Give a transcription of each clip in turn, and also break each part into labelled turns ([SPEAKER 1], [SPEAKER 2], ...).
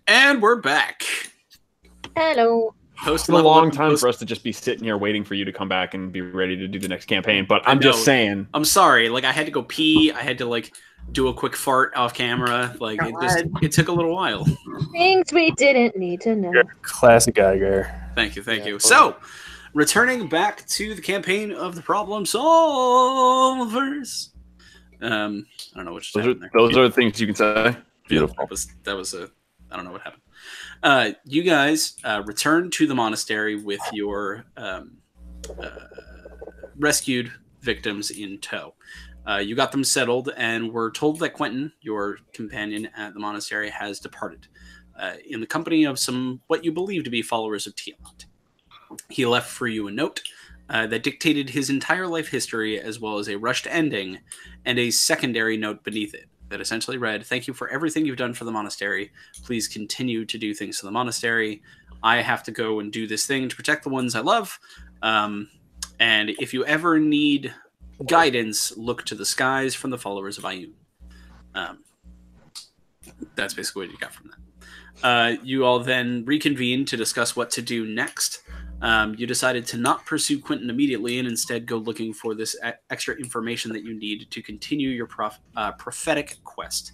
[SPEAKER 1] And we're back.
[SPEAKER 2] Hello.
[SPEAKER 3] It's been a long time for us to just be sitting here waiting for you to come back and be ready to do the next campaign. But I'm just saying.
[SPEAKER 1] I'm sorry. Like, I had to go pee. I had to, like, do a quick fart off camera. Like, it took a little while.
[SPEAKER 2] Things we didn't need to know.
[SPEAKER 4] Classic Geiger.
[SPEAKER 1] Thank you. So, returning back to the campaign of the Problem Solvers. I don't know what just happened there.
[SPEAKER 3] Those are the things you can say.
[SPEAKER 1] Beautiful. That was a... I don't know what happened. You guys return to the monastery with your rescued victims in tow. You got them settled, and were told that Quentin, your companion at the monastery, has departed in the company of some what you believe to be followers of Tiamat. He left for you a note that dictated his entire life history, as well as a rushed ending and a secondary note beneath it that essentially read, "Thank you for everything you've done for the monastery. Please continue to do things for the monastery. I have to go and do this thing to protect the ones I love. And if you ever need guidance, look to the skies from the followers of Ayun." That's basically what you got from that. You all then reconvene to discuss what to do next. You decided to not pursue Quentin immediately and instead go looking for this extra information that you need to continue your prophetic quest.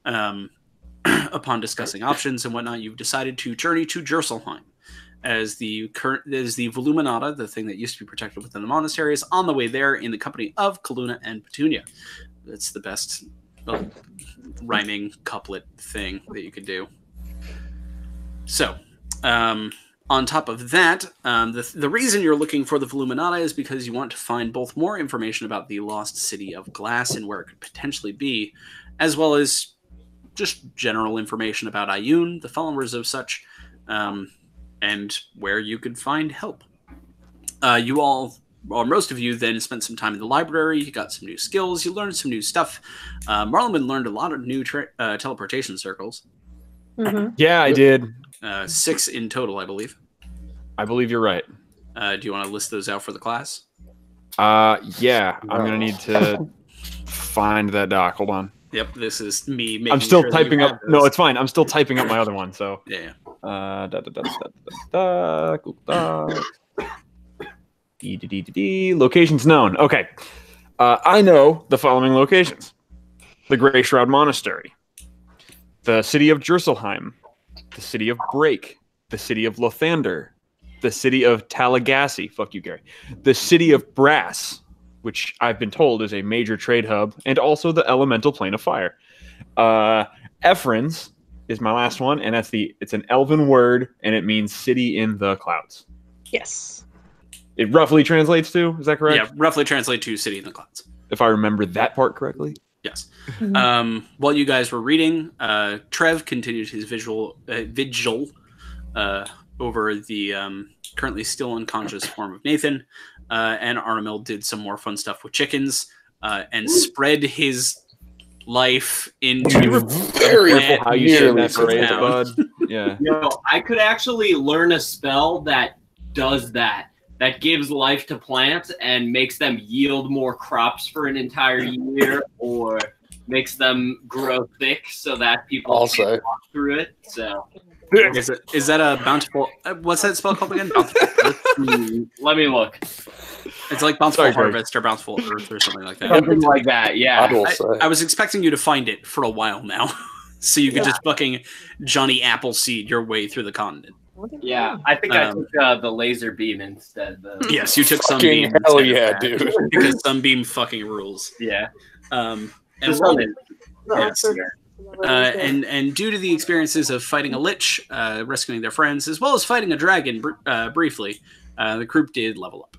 [SPEAKER 1] Upon discussing options and whatnot, you've decided to journey to Jerselheim, as the Voluminata, the thing that used to be protected within the monastery, is on the way there in the company of Kaluna and Petunia. That's the best rhyming couplet thing that you could do. So, on top of that, the reason you're looking for the Voluminata is because you want to find both more information about the lost city of Glass and where it could potentially be, as well as just general information about Ayun, the followers of such, and where you could find help. You all, or most of you, then spent some time in the library. You got some new skills. You learned some new stuff. Marlon learned a lot of new teleportation circles.
[SPEAKER 2] Mm-hmm.
[SPEAKER 3] Yeah, I did.
[SPEAKER 1] 6 in total, I believe.
[SPEAKER 3] I believe you're right.
[SPEAKER 1] Do you want to list those out for the class?
[SPEAKER 3] Yeah, I'm going to need to find that doc. Hold on.
[SPEAKER 1] Yep, this is me making
[SPEAKER 3] I'm still
[SPEAKER 1] sure
[SPEAKER 3] typing up. No, it's fine. I'm still typing up my other one. So
[SPEAKER 1] yeah.
[SPEAKER 3] Locations known. Okay. I know the following locations: the Grey Shroud Monastery, the city of Jerselheim, the city of Break, the city of Lothander, the city of Talagassi. Fuck you, Gary. The city of Brass, which I've been told is a major trade hub, and also the elemental plane of fire. Ephraim's is my last one, and it's an elven word, and it means city in the clouds.
[SPEAKER 2] Yes.
[SPEAKER 3] It roughly translates to, is that correct?
[SPEAKER 1] Yeah, roughly translate to city in the clouds.
[SPEAKER 3] If I remember that part correctly.
[SPEAKER 1] Yes. While you guys were reading, Trev continued his vigil over the currently still unconscious form of Nathan, and Armel did some more fun stuff with chickens, and spread his life into...
[SPEAKER 3] You were very careful how you said that phrase, bud. Yeah.
[SPEAKER 5] I could actually learn a spell that does that. That gives life to plants and makes them yield more crops for an entire year, or makes them grow thick so that people can walk through it. So,
[SPEAKER 1] is that a bountiful? What's that spell called again? Bountiful.
[SPEAKER 5] Let me look.
[SPEAKER 1] It's like bountiful harvest or bountiful earth or something like that.
[SPEAKER 5] Something like that. Yeah.
[SPEAKER 1] I was expecting you to find it for a while now, so you could just fucking Johnny Appleseed your way through the continent.
[SPEAKER 5] Yeah, I think I took the laser beam instead.
[SPEAKER 1] Yes, you took Sunbeam.
[SPEAKER 4] Hell yeah, dude!
[SPEAKER 1] Because Sunbeam fucking rules.
[SPEAKER 5] Yeah.
[SPEAKER 1] And due to the experiences of fighting a lich, rescuing their friends, as well as fighting a dragon briefly, the group did level up.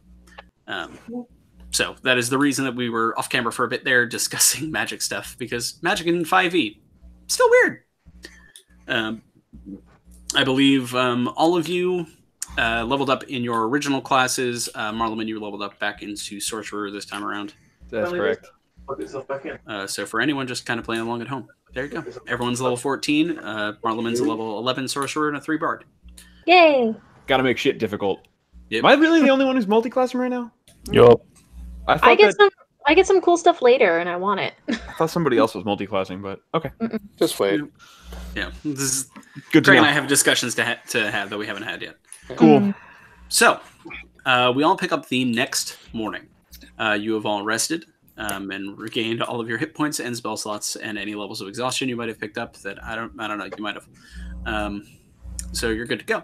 [SPEAKER 1] So that is the reason that we were off camera for a bit there discussing magic stuff, because magic in 5e still weird. I believe all of you leveled up in your original classes. Marleman, you leveled up back into Sorcerer this time around.
[SPEAKER 3] That's correct.
[SPEAKER 1] So for anyone just kind of playing along at home, there you go. Everyone's level 14. Marleman's a level 11 Sorcerer and a 3 Bard.
[SPEAKER 2] Yay!
[SPEAKER 3] Gotta make shit difficult.
[SPEAKER 1] Yep.
[SPEAKER 3] Am I really the only one who's multi-classing right now?
[SPEAKER 4] Yup.
[SPEAKER 2] I get some cool stuff later, and I want it.
[SPEAKER 3] I thought somebody else was multi-classing, but okay.
[SPEAKER 4] Just wait.
[SPEAKER 1] Yeah, this is
[SPEAKER 3] Good to
[SPEAKER 1] Craig and
[SPEAKER 3] know.
[SPEAKER 1] I have discussions to have that we haven't had yet.
[SPEAKER 3] Cool.
[SPEAKER 1] So, we all pick up the next morning. You have all rested and regained all of your hit points and spell slots and any levels of exhaustion you might have picked up that I don't know, you might have. So you're good to go.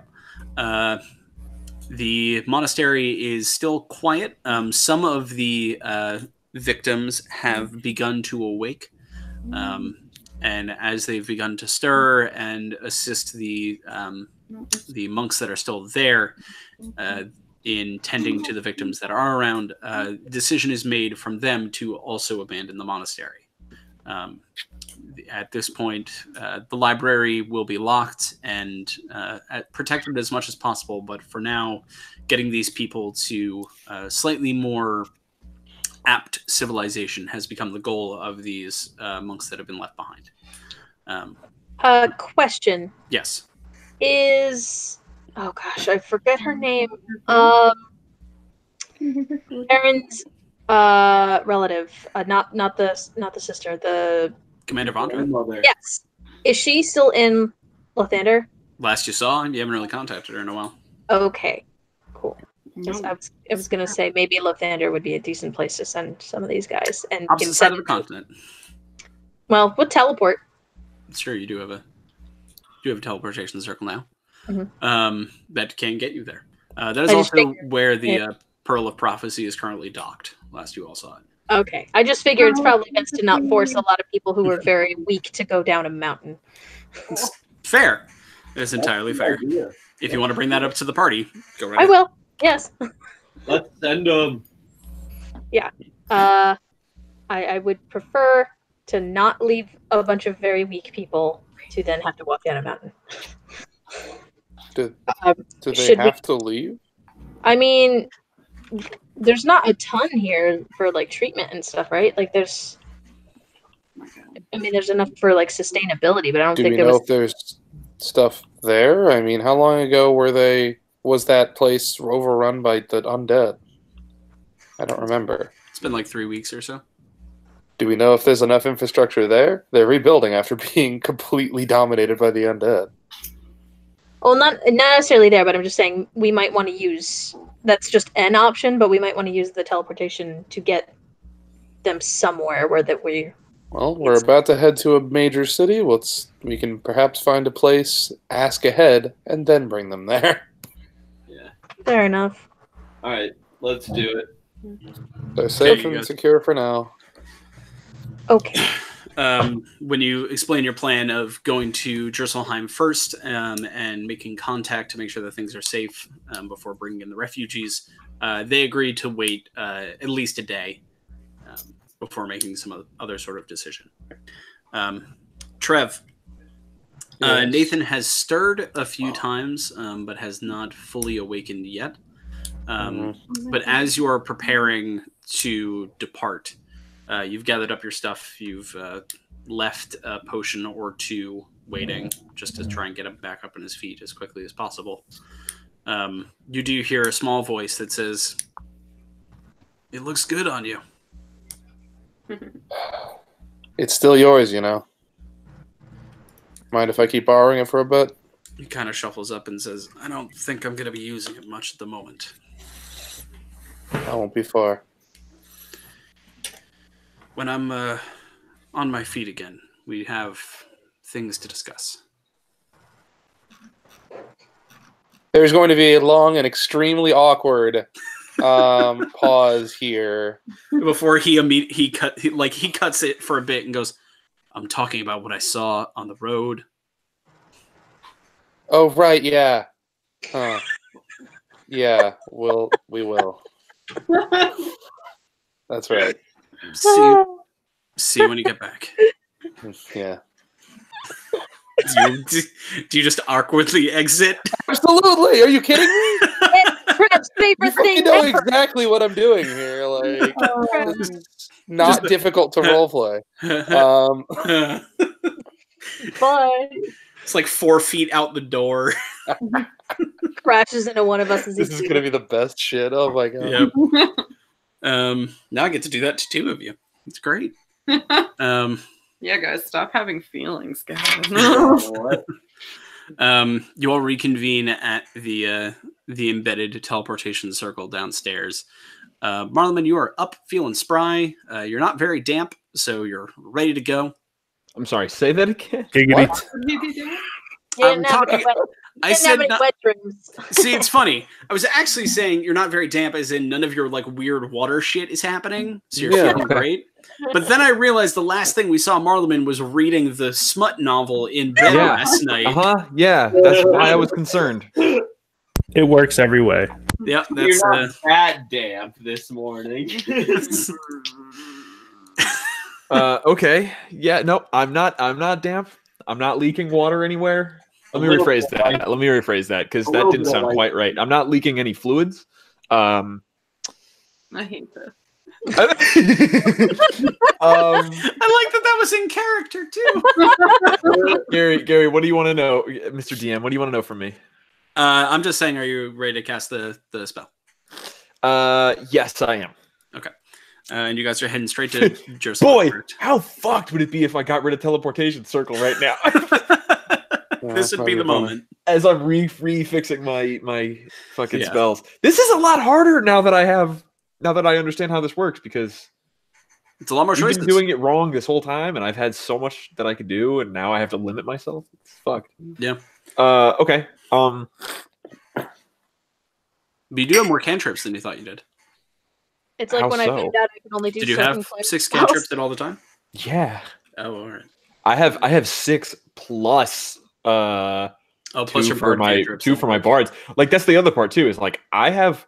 [SPEAKER 1] The monastery is still quiet. Some of the victims have begun to awake. And as they've begun to stir and assist the monks that are still there in tending to the victims that are around, decision is made from them to also abandon the monastery. At this point, the library will be locked and protected as much as possible, but for now, getting these people to slightly more apt civilization has become the goal of these monks that have been left behind.
[SPEAKER 2] Question
[SPEAKER 1] Yes.
[SPEAKER 2] is, oh gosh, I forget her name. Aaron's relative, not the sister. The
[SPEAKER 1] Commander Vondra?
[SPEAKER 5] Grandmother.
[SPEAKER 2] yes, is she still in Lathander?
[SPEAKER 1] Last you saw, you haven't really contacted her in a while.
[SPEAKER 2] Okay, cool. 'Cause
[SPEAKER 5] No.
[SPEAKER 2] I was gonna say maybe Lathander would be a decent place to send some of these guys and
[SPEAKER 1] Opposite
[SPEAKER 2] get
[SPEAKER 1] side
[SPEAKER 2] sent.
[SPEAKER 1] of the continent.
[SPEAKER 2] Well, with teleport.
[SPEAKER 1] Sure, you do have a teleportation circle now.
[SPEAKER 2] Mhm.
[SPEAKER 1] That can get you there. That is
[SPEAKER 2] I just
[SPEAKER 1] also
[SPEAKER 2] figured-
[SPEAKER 1] where the Pearl of Prophecy is currently docked. Last you all saw it.
[SPEAKER 2] Okay, I just figure it's probably best to not force a lot of people who are very weak to go down a mountain.
[SPEAKER 1] It's fair. It's entirely fair.
[SPEAKER 5] Idea.
[SPEAKER 1] If you want to bring that up to the party, go right
[SPEAKER 2] I
[SPEAKER 1] ahead.
[SPEAKER 2] will. Yes.
[SPEAKER 5] Let's send them.
[SPEAKER 2] I would prefer to not leave a bunch of very weak people to then have to walk down a mountain.
[SPEAKER 4] Do they
[SPEAKER 2] should we-
[SPEAKER 4] have to leave?
[SPEAKER 2] I mean, there's not a ton here for like treatment and stuff, right? Like there's enough for like sustainability, but I don't
[SPEAKER 4] Do
[SPEAKER 2] think
[SPEAKER 4] we
[SPEAKER 2] there
[SPEAKER 4] know
[SPEAKER 2] was.
[SPEAKER 4] if there's stuff there? I mean, how long ago was that place overrun by the undead? I don't remember.
[SPEAKER 1] It's been like 3 weeks or so.
[SPEAKER 4] Do we know if there's enough infrastructure there? They're rebuilding after being completely dominated by the undead.
[SPEAKER 2] Well, not necessarily there, but I'm just saying we might want to use. That's just an option, but we might want to use the teleportation to get them somewhere where that we.
[SPEAKER 4] Well, we're about to head to a major city. We can perhaps find a place, ask ahead, and then bring them there.
[SPEAKER 5] Yeah.
[SPEAKER 2] Fair enough.
[SPEAKER 5] All right, let's do it.
[SPEAKER 4] They're safe
[SPEAKER 1] you
[SPEAKER 4] and
[SPEAKER 1] guys-
[SPEAKER 4] secure for now.
[SPEAKER 2] Okay.
[SPEAKER 1] When you explain your plan of going to Jerselheim first and making contact to make sure that things are safe before bringing in the refugees, they agreed to wait at least a day before making some other sort of decision. Trev,
[SPEAKER 4] Yes.
[SPEAKER 1] Nathan has stirred a few times, but has not fully awakened yet. But as you are preparing to depart, you've gathered up your stuff. You've left a potion or two waiting just to try and get him back up on his feet as quickly as possible. You do hear a small voice that says, "It looks good on you."
[SPEAKER 4] It's still yours, you know. Mind if I keep borrowing it for a bit?
[SPEAKER 1] He kind of shuffles up and says, "I don't think I'm going to be using it much at the moment."
[SPEAKER 4] I won't be far.
[SPEAKER 1] When I'm on my feet again, we have things to discuss.
[SPEAKER 4] There's going to be a long and extremely awkward pause here.
[SPEAKER 1] Before he cuts it for a bit and goes, "I'm talking about what I saw on the road."
[SPEAKER 4] Oh, right, yeah. Huh. Yeah, we will. That's right.
[SPEAKER 1] See you when you get back.
[SPEAKER 4] Yeah.
[SPEAKER 1] Do you just awkwardly exit?
[SPEAKER 4] Absolutely. Are you kidding me?
[SPEAKER 2] Perhaps
[SPEAKER 4] You
[SPEAKER 2] favorite
[SPEAKER 4] freaking
[SPEAKER 2] thing
[SPEAKER 4] know
[SPEAKER 2] ever.
[SPEAKER 4] exactly what I'm doing here. Like, this is not
[SPEAKER 1] Just-
[SPEAKER 4] difficult to roleplay.
[SPEAKER 2] Bye.
[SPEAKER 1] It's like 4 feet out the door.
[SPEAKER 2] Crashes into one of us as
[SPEAKER 4] This
[SPEAKER 2] he's
[SPEAKER 4] is gonna be the best shit. Oh my god.
[SPEAKER 1] Yep. Now I get to do that to 2 of you. It's great.
[SPEAKER 6] Yeah, guys, stop having feelings, guys.
[SPEAKER 5] What?
[SPEAKER 1] You all reconvene at the embedded teleportation circle downstairs. Marlon, you are up, feeling spry. You're not very damp, so you're ready to go.
[SPEAKER 3] I'm sorry. Say that again.
[SPEAKER 6] Giggity.
[SPEAKER 3] What?
[SPEAKER 2] You didn't have any wet,
[SPEAKER 1] I said
[SPEAKER 2] wet dreams.
[SPEAKER 1] See, it's funny. I was actually saying you're not very damp, as in none of your like weird water shit is happening, so you're feeling great. But then I realized the last thing we saw Marlon was reading the smut novel in bed last night.
[SPEAKER 3] Yeah, that's why I was concerned.
[SPEAKER 6] It works every way.
[SPEAKER 1] Yep, that's
[SPEAKER 5] You're not that damp this morning.
[SPEAKER 3] Okay. Yeah. No, I'm not damp. I'm not leaking water anywhere. Let me rephrase that because that didn't sound quite right. I'm not leaking any fluids.
[SPEAKER 7] I hate this.
[SPEAKER 1] I like that was in character too.
[SPEAKER 3] Gary, what do you want to know, Mr. DM? What do you want to know from me?
[SPEAKER 1] I'm just saying, are you ready to cast the spell?
[SPEAKER 3] Yes, I am.
[SPEAKER 1] Okay. And you guys are heading straight to Jerusalem.
[SPEAKER 3] Boy, how fucked would it be if I got rid of teleportation circle right now?
[SPEAKER 1] This would be the moment.
[SPEAKER 3] As I'm refixing my fucking spells. This is a lot harder now that I understand how this works, because
[SPEAKER 1] it's a lot more choices.
[SPEAKER 3] I've been doing it wrong this whole time, and I've had so much that I could do, and now I have to limit myself. It's fucked.
[SPEAKER 1] Yeah.
[SPEAKER 3] Okay.
[SPEAKER 1] But you do have more cantrips than you thought you did.
[SPEAKER 2] It's like
[SPEAKER 3] How
[SPEAKER 2] when I
[SPEAKER 3] so?
[SPEAKER 2] found out I can only do.
[SPEAKER 1] Did you have 6 cantrips at all the time?
[SPEAKER 3] Yeah.
[SPEAKER 1] Oh, all right.
[SPEAKER 3] I have 6 plus.
[SPEAKER 1] Plus
[SPEAKER 3] two
[SPEAKER 1] your
[SPEAKER 3] for
[SPEAKER 1] bard
[SPEAKER 3] my
[SPEAKER 1] cantrips.
[SPEAKER 3] 2 for my bards. Like, that's the other part too. Is like I have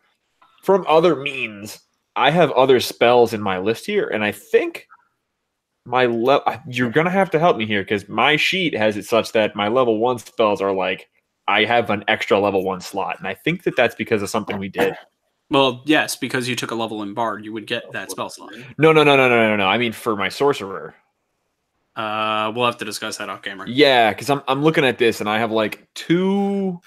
[SPEAKER 3] from other means. I have other spells in my list here, and I think my you're gonna have to help me here, because my sheet has it such that my level 1 spells are like I have an extra level 1 slot, and I think that's because of something we did.
[SPEAKER 1] Well, yes, because you took a level in bard, you would get that spell slot.
[SPEAKER 3] No. I mean, for my sorcerer.
[SPEAKER 1] We'll have to discuss that off camera.
[SPEAKER 3] Yeah, because I'm looking at this, and I have like two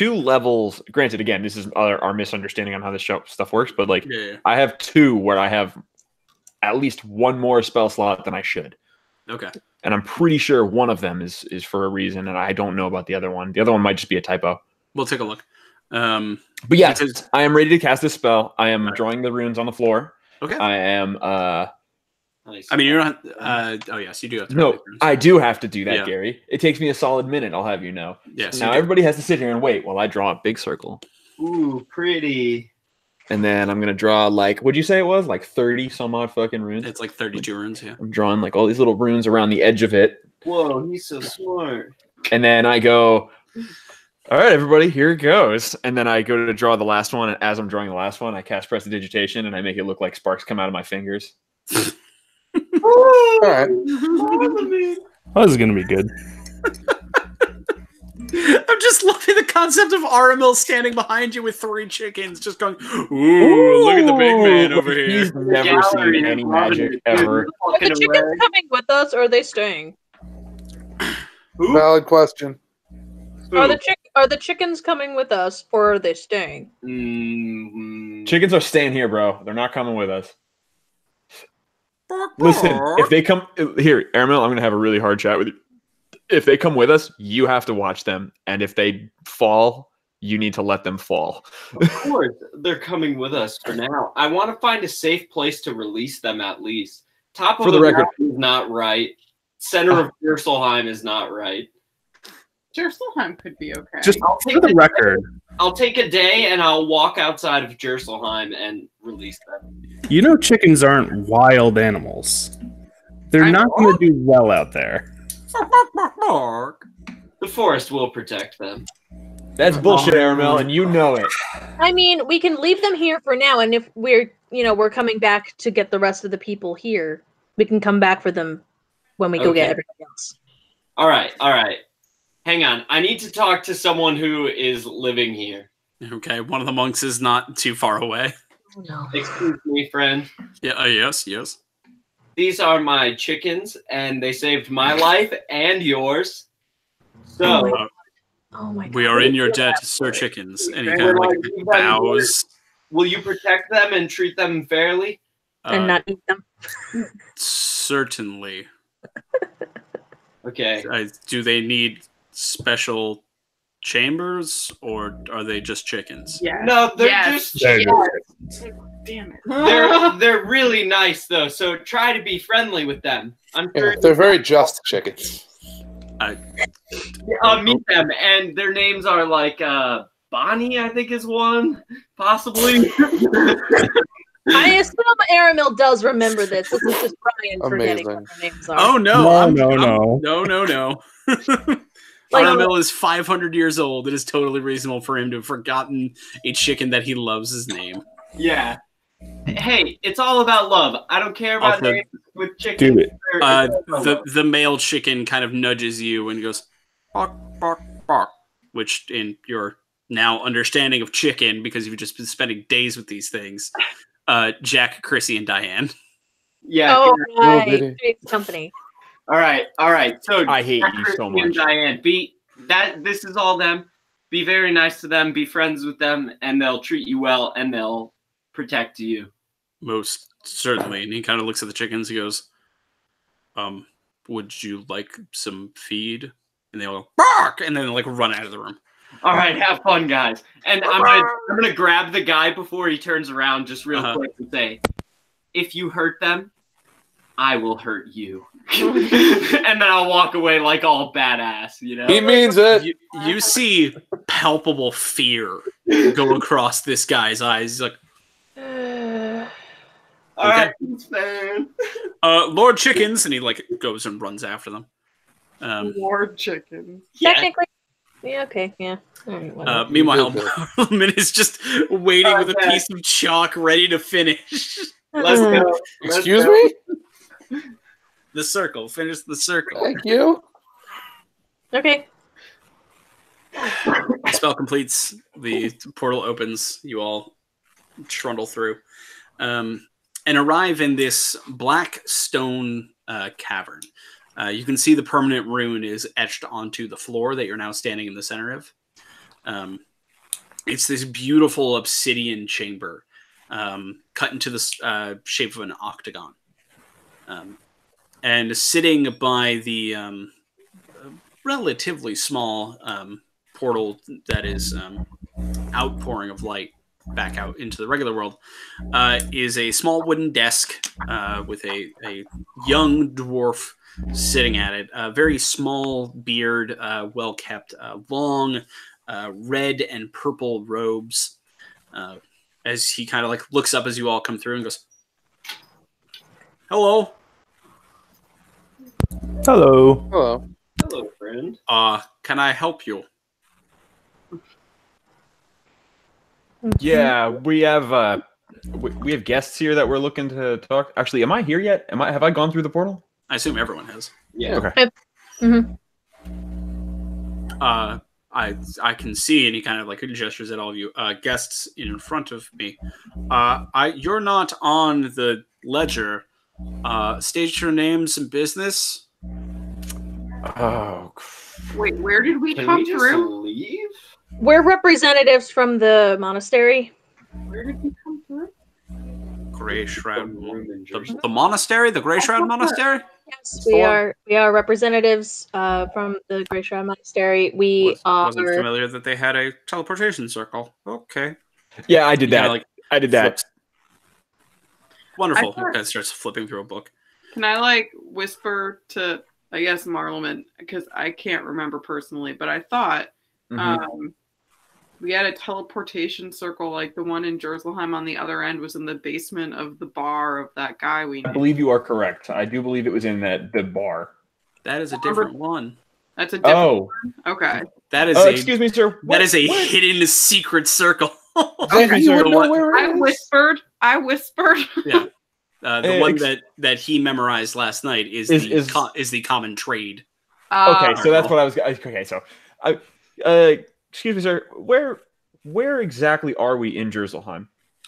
[SPEAKER 3] levels. Granted, again, this is our misunderstanding on how this stuff works, but like I have 2 where I have at least 1 more spell slot than I should.
[SPEAKER 1] Okay.
[SPEAKER 3] And I'm pretty sure one of them is for a reason, and I don't know about the other one. The other one might just be a typo.
[SPEAKER 1] We'll take a look.
[SPEAKER 3] But yeah, I am ready to cast this spell. I am drawing the runes on the floor.
[SPEAKER 1] Okay.
[SPEAKER 3] I am.
[SPEAKER 1] I mean, you're not. Oh, yes, you do have to.
[SPEAKER 3] No, I do have to do that,
[SPEAKER 1] Yeah.
[SPEAKER 3] Gary. It takes me a solid minute. I'll have you know.
[SPEAKER 1] Yes.
[SPEAKER 3] Now everybody has to sit here and wait while I draw a big circle.
[SPEAKER 5] Ooh, pretty.
[SPEAKER 3] And then I'm gonna draw like, what'd you say it was? Like 30 some odd fucking runes.
[SPEAKER 1] It's like 32 runes. Yeah.
[SPEAKER 3] I'm drawing like all these little runes around the edge of it.
[SPEAKER 5] Whoa, he's so smart.
[SPEAKER 3] And then I go, all right, everybody, here it goes. And then I go to draw the last one. And as I'm drawing the last one, I cast Prestidigitation, and I make it look like sparks come out of my fingers.
[SPEAKER 4] All right.
[SPEAKER 6] Oh, this is gonna be good.
[SPEAKER 1] I'm just loving the concept of Aramil standing behind you with 3 chickens, just going, "Ooh, look at the big man over here."
[SPEAKER 3] He's never seen any magic ever.
[SPEAKER 2] Are the chickens coming with us, or are they staying?
[SPEAKER 4] Valid question.
[SPEAKER 2] Are the chickens coming with us, or are they staying?
[SPEAKER 3] Chickens are staying here, bro. They're not coming with us. Listen, if they come here, Aramil, I'm gonna have a really hard chat with you. If they come with us, you have to watch them, and if they fall, you need to let them fall.
[SPEAKER 5] Of course, they're coming with us for now. I want to find a safe place to release them at least. Top of
[SPEAKER 3] For the record,
[SPEAKER 5] is not right. Center of Jerselheim is not right.
[SPEAKER 7] Jerselheim could be okay.
[SPEAKER 6] Just for the record,
[SPEAKER 5] I'll take a day and I'll walk outside of Jerselheim and release them.
[SPEAKER 6] you know chickens aren't wild animals. They're not going to do well out there.
[SPEAKER 5] The forest will protect them.
[SPEAKER 3] That's bullshit, Aramil, and you know it.
[SPEAKER 2] I mean, we can leave them here for now, and if we're coming back to get the rest of the people here, we can come back for them when we go get everything else.
[SPEAKER 5] All right. Hang on. I need to talk to someone who is living here.
[SPEAKER 1] Okay, one of the monks is not too far away.
[SPEAKER 2] No.
[SPEAKER 5] Excuse me, friend.
[SPEAKER 1] Yeah. Yes.
[SPEAKER 5] These are my chickens, and they saved my life and yours. So,
[SPEAKER 2] Oh my God.
[SPEAKER 1] We are in your debt, Sir Chickens. And he kind of like bows.
[SPEAKER 5] will you protect them and treat them fairly?
[SPEAKER 2] And not eat them.
[SPEAKER 1] Certainly.
[SPEAKER 5] Okay.
[SPEAKER 1] Do they need special chambers, or are they just chickens?
[SPEAKER 7] Yeah.
[SPEAKER 5] No, they're
[SPEAKER 7] Yes.
[SPEAKER 5] just
[SPEAKER 6] They're
[SPEAKER 5] chickens.
[SPEAKER 7] Damn it.
[SPEAKER 5] They're really nice though, so try to be friendly with them. I'm sure
[SPEAKER 4] Yeah, they're very just chickens.
[SPEAKER 5] I'll meet them, and their names are like Bonnie, I think is one, possibly.
[SPEAKER 2] I assume Aramil does remember this. This is just Brian forgetting what
[SPEAKER 4] Amazing.
[SPEAKER 2] their names are.
[SPEAKER 1] Oh no!
[SPEAKER 6] No.
[SPEAKER 2] Like-
[SPEAKER 1] Aramil is 500 years old. It is totally reasonable for him to have forgotten a chicken that he loves his name.
[SPEAKER 5] Yeah. Hey, it's all about love. I don't care about
[SPEAKER 1] Also,
[SPEAKER 5] names with chickens.
[SPEAKER 6] Do it.
[SPEAKER 1] The male chicken kind of nudges you and goes, bark, bark, bark, which in your now understanding of chicken, because you've just been spending days with these things, Jack, Chrissy, and Diane.
[SPEAKER 5] Yeah.
[SPEAKER 2] Oh,
[SPEAKER 4] Oh,
[SPEAKER 2] right.
[SPEAKER 4] did
[SPEAKER 2] Big company.
[SPEAKER 5] All right. So
[SPEAKER 3] I hate
[SPEAKER 5] Jack,
[SPEAKER 3] you so
[SPEAKER 5] Chrissy, and
[SPEAKER 3] much.
[SPEAKER 5] Diane, this is all them. Be very nice to them. Be friends with them, and they'll treat you well, and they'll protect you.
[SPEAKER 1] Most certainly. And he kind of looks at the chickens. He goes, would you like some feed? And they all go, bark! And then like run out of the room.
[SPEAKER 5] All right, have fun, guys. And I'm gonna grab the guy before he turns around, just real quick, and say, "If you hurt them, I will hurt you." And then I'll walk away like all badass, you know.
[SPEAKER 4] He means it.
[SPEAKER 1] You see palpable fear go across this guy's eyes. He's like,
[SPEAKER 5] All right, man.
[SPEAKER 1] Lord Chickens, and he like goes and runs after them.
[SPEAKER 7] Lord chicken.
[SPEAKER 1] Yeah.
[SPEAKER 2] Technically, yeah, okay, yeah. All right, whatever.
[SPEAKER 1] Meanwhile,
[SPEAKER 4] You did
[SPEAKER 1] Parliament is just waiting with a
[SPEAKER 5] Okay.
[SPEAKER 1] piece of chalk ready to finish
[SPEAKER 5] Let's go.
[SPEAKER 4] Excuse me?
[SPEAKER 1] the circle. Finish the circle.
[SPEAKER 4] Thank you.
[SPEAKER 2] Okay.
[SPEAKER 1] Spell completes. The portal opens. You all trundle through, and arrive in this black stone cavern. You can see the permanent rune is etched onto the floor that you're now standing in the center of. It's this beautiful obsidian chamber, cut into the shape of an octagon. And sitting by the relatively small portal that is outpouring of light back out into the regular world is a small wooden desk with a young dwarf sitting at it. A very small beard, well kept, long red and purple robes. As he kind of like looks up as you all come through and goes, "Hello.
[SPEAKER 6] Hello.
[SPEAKER 4] Hello.
[SPEAKER 5] Hello, friend.
[SPEAKER 1] Can I help you?"
[SPEAKER 3] Yeah, we have guests here that we're looking to talk. Actually, am I here yet? Have I gone through the portal?
[SPEAKER 1] I assume everyone has.
[SPEAKER 5] Yeah.
[SPEAKER 3] Okay.
[SPEAKER 1] I can see, and he kind of like gestures at all of you. Guests in front of me. You're not on the ledger. State your names and business.
[SPEAKER 3] Oh,
[SPEAKER 7] Wait, where did we
[SPEAKER 5] Can
[SPEAKER 7] come
[SPEAKER 5] we just
[SPEAKER 7] through?
[SPEAKER 5] leave?
[SPEAKER 2] We're representatives from the monastery.
[SPEAKER 7] Where did we come through?
[SPEAKER 1] Gray Shroud.
[SPEAKER 5] Room in Jersey.
[SPEAKER 1] The monastery? The Gray Shroud Monastery?
[SPEAKER 2] Yes, we are representatives from the Grey Shroud Monastery. We
[SPEAKER 1] Wasn't
[SPEAKER 2] are.
[SPEAKER 1] familiar that they had a teleportation circle. Okay.
[SPEAKER 3] yeah, I did
[SPEAKER 1] He kinda,
[SPEAKER 3] that.
[SPEAKER 1] like,
[SPEAKER 3] I did that.
[SPEAKER 1] flips. Wonderful.
[SPEAKER 7] I thought-
[SPEAKER 1] He starts flipping through a book.
[SPEAKER 7] Can I like whisper to I guess Marleman because I can't remember personally, but I thought
[SPEAKER 3] Mhm.
[SPEAKER 7] we had a teleportation circle like the one in Jerselheim on the other end was in the basement of the bar of that guy we
[SPEAKER 3] I
[SPEAKER 7] knew.
[SPEAKER 3] believe you are correct. I do believe it was in the bar.
[SPEAKER 1] That is a different one.
[SPEAKER 7] That's a different
[SPEAKER 3] Oh,
[SPEAKER 7] okay.
[SPEAKER 1] That is
[SPEAKER 3] excuse me, sir.
[SPEAKER 1] That is a
[SPEAKER 3] What?
[SPEAKER 1] hidden secret circle.
[SPEAKER 4] Then you would know
[SPEAKER 1] What-
[SPEAKER 4] where
[SPEAKER 7] I
[SPEAKER 4] it is.
[SPEAKER 7] whispered.
[SPEAKER 1] Yeah. The one
[SPEAKER 3] ex-
[SPEAKER 1] that he memorized last night is the common trade.
[SPEAKER 3] Okay, so that's what I was. Okay, so, excuse me, sir. Where exactly are we in Jerselheim?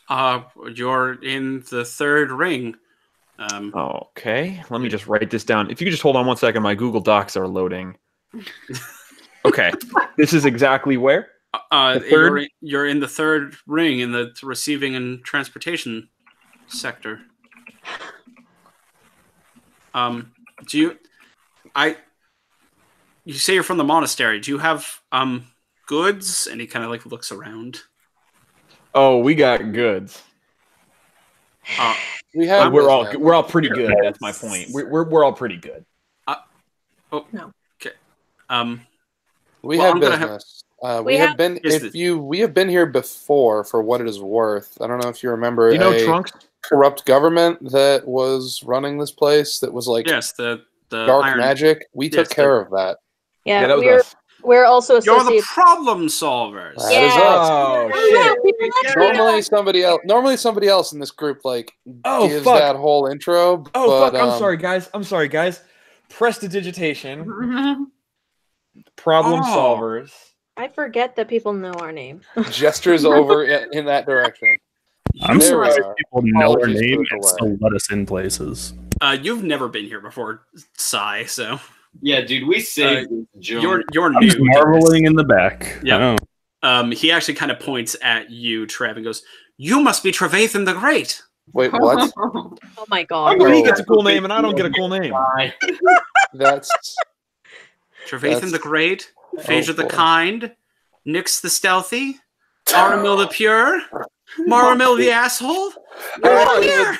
[SPEAKER 1] You're in the third ring.
[SPEAKER 3] Okay, let me just write this down. If you could just hold on one second, my Google Docs are loading. Okay, this is exactly where.
[SPEAKER 1] You're in the third ring in the receiving and transportation sector. Do you? you say you're from the monastery. Do you have goods? And he kind of like looks around.
[SPEAKER 3] Oh, we got goods.
[SPEAKER 4] We have.
[SPEAKER 3] We're all pretty good. That's my point. We're all pretty good.
[SPEAKER 2] No.
[SPEAKER 1] Okay.
[SPEAKER 4] We
[SPEAKER 1] Well,
[SPEAKER 4] have
[SPEAKER 1] I'm gonna
[SPEAKER 4] business.
[SPEAKER 2] We
[SPEAKER 4] We have
[SPEAKER 2] have-
[SPEAKER 4] been. We have been here before for what it is worth. I don't know if you remember.
[SPEAKER 3] You know
[SPEAKER 4] a
[SPEAKER 3] Trunks?
[SPEAKER 4] corrupt government that was running this place. That was like
[SPEAKER 1] Yes, the
[SPEAKER 4] dark
[SPEAKER 1] iron.
[SPEAKER 4] magic. We took
[SPEAKER 1] Yes,
[SPEAKER 4] care of that.
[SPEAKER 2] Yeah,
[SPEAKER 3] that was
[SPEAKER 2] we're
[SPEAKER 3] us.
[SPEAKER 2] we're also
[SPEAKER 1] You're the
[SPEAKER 2] associated.
[SPEAKER 1] problem solvers.
[SPEAKER 4] That is us.
[SPEAKER 3] Oh
[SPEAKER 2] Yeah,
[SPEAKER 3] shit!
[SPEAKER 2] people actually know.
[SPEAKER 4] Normally somebody else in this group
[SPEAKER 3] Oh
[SPEAKER 4] gives
[SPEAKER 3] fuck!
[SPEAKER 4] that whole intro.
[SPEAKER 3] Oh
[SPEAKER 4] but,
[SPEAKER 3] fuck! I'm sorry, guys. Prestidigitation. Problem
[SPEAKER 1] Oh.
[SPEAKER 3] solvers.
[SPEAKER 2] I forget that people know our name.
[SPEAKER 4] Gestures over in that direction.
[SPEAKER 6] I'm
[SPEAKER 4] There we
[SPEAKER 6] surprised
[SPEAKER 4] are.
[SPEAKER 6] people know our
[SPEAKER 4] Apologies for
[SPEAKER 6] name
[SPEAKER 4] the
[SPEAKER 6] and
[SPEAKER 4] delay.
[SPEAKER 6] still let us in places.
[SPEAKER 1] You've never been here before, Sai. So
[SPEAKER 5] Yeah, dude, we saved this junk.
[SPEAKER 1] you're
[SPEAKER 6] I'm
[SPEAKER 1] new.
[SPEAKER 6] just
[SPEAKER 1] to this.
[SPEAKER 6] marveling in the back.
[SPEAKER 1] Yeah.
[SPEAKER 6] Oh.
[SPEAKER 1] He actually kind of points at you, Trev, and goes, "You must be Trevathan the Great."
[SPEAKER 4] Wait, what?
[SPEAKER 2] Oh my
[SPEAKER 3] How
[SPEAKER 2] god.
[SPEAKER 3] come he gets a cool name and I don't get a cool name?
[SPEAKER 4] That's
[SPEAKER 1] Trevathan the Great, Phaedra the
[SPEAKER 4] boy.
[SPEAKER 1] Kind, Nyx the Stealthy, Aramil the Pure, Maramil the Asshole. We're all here.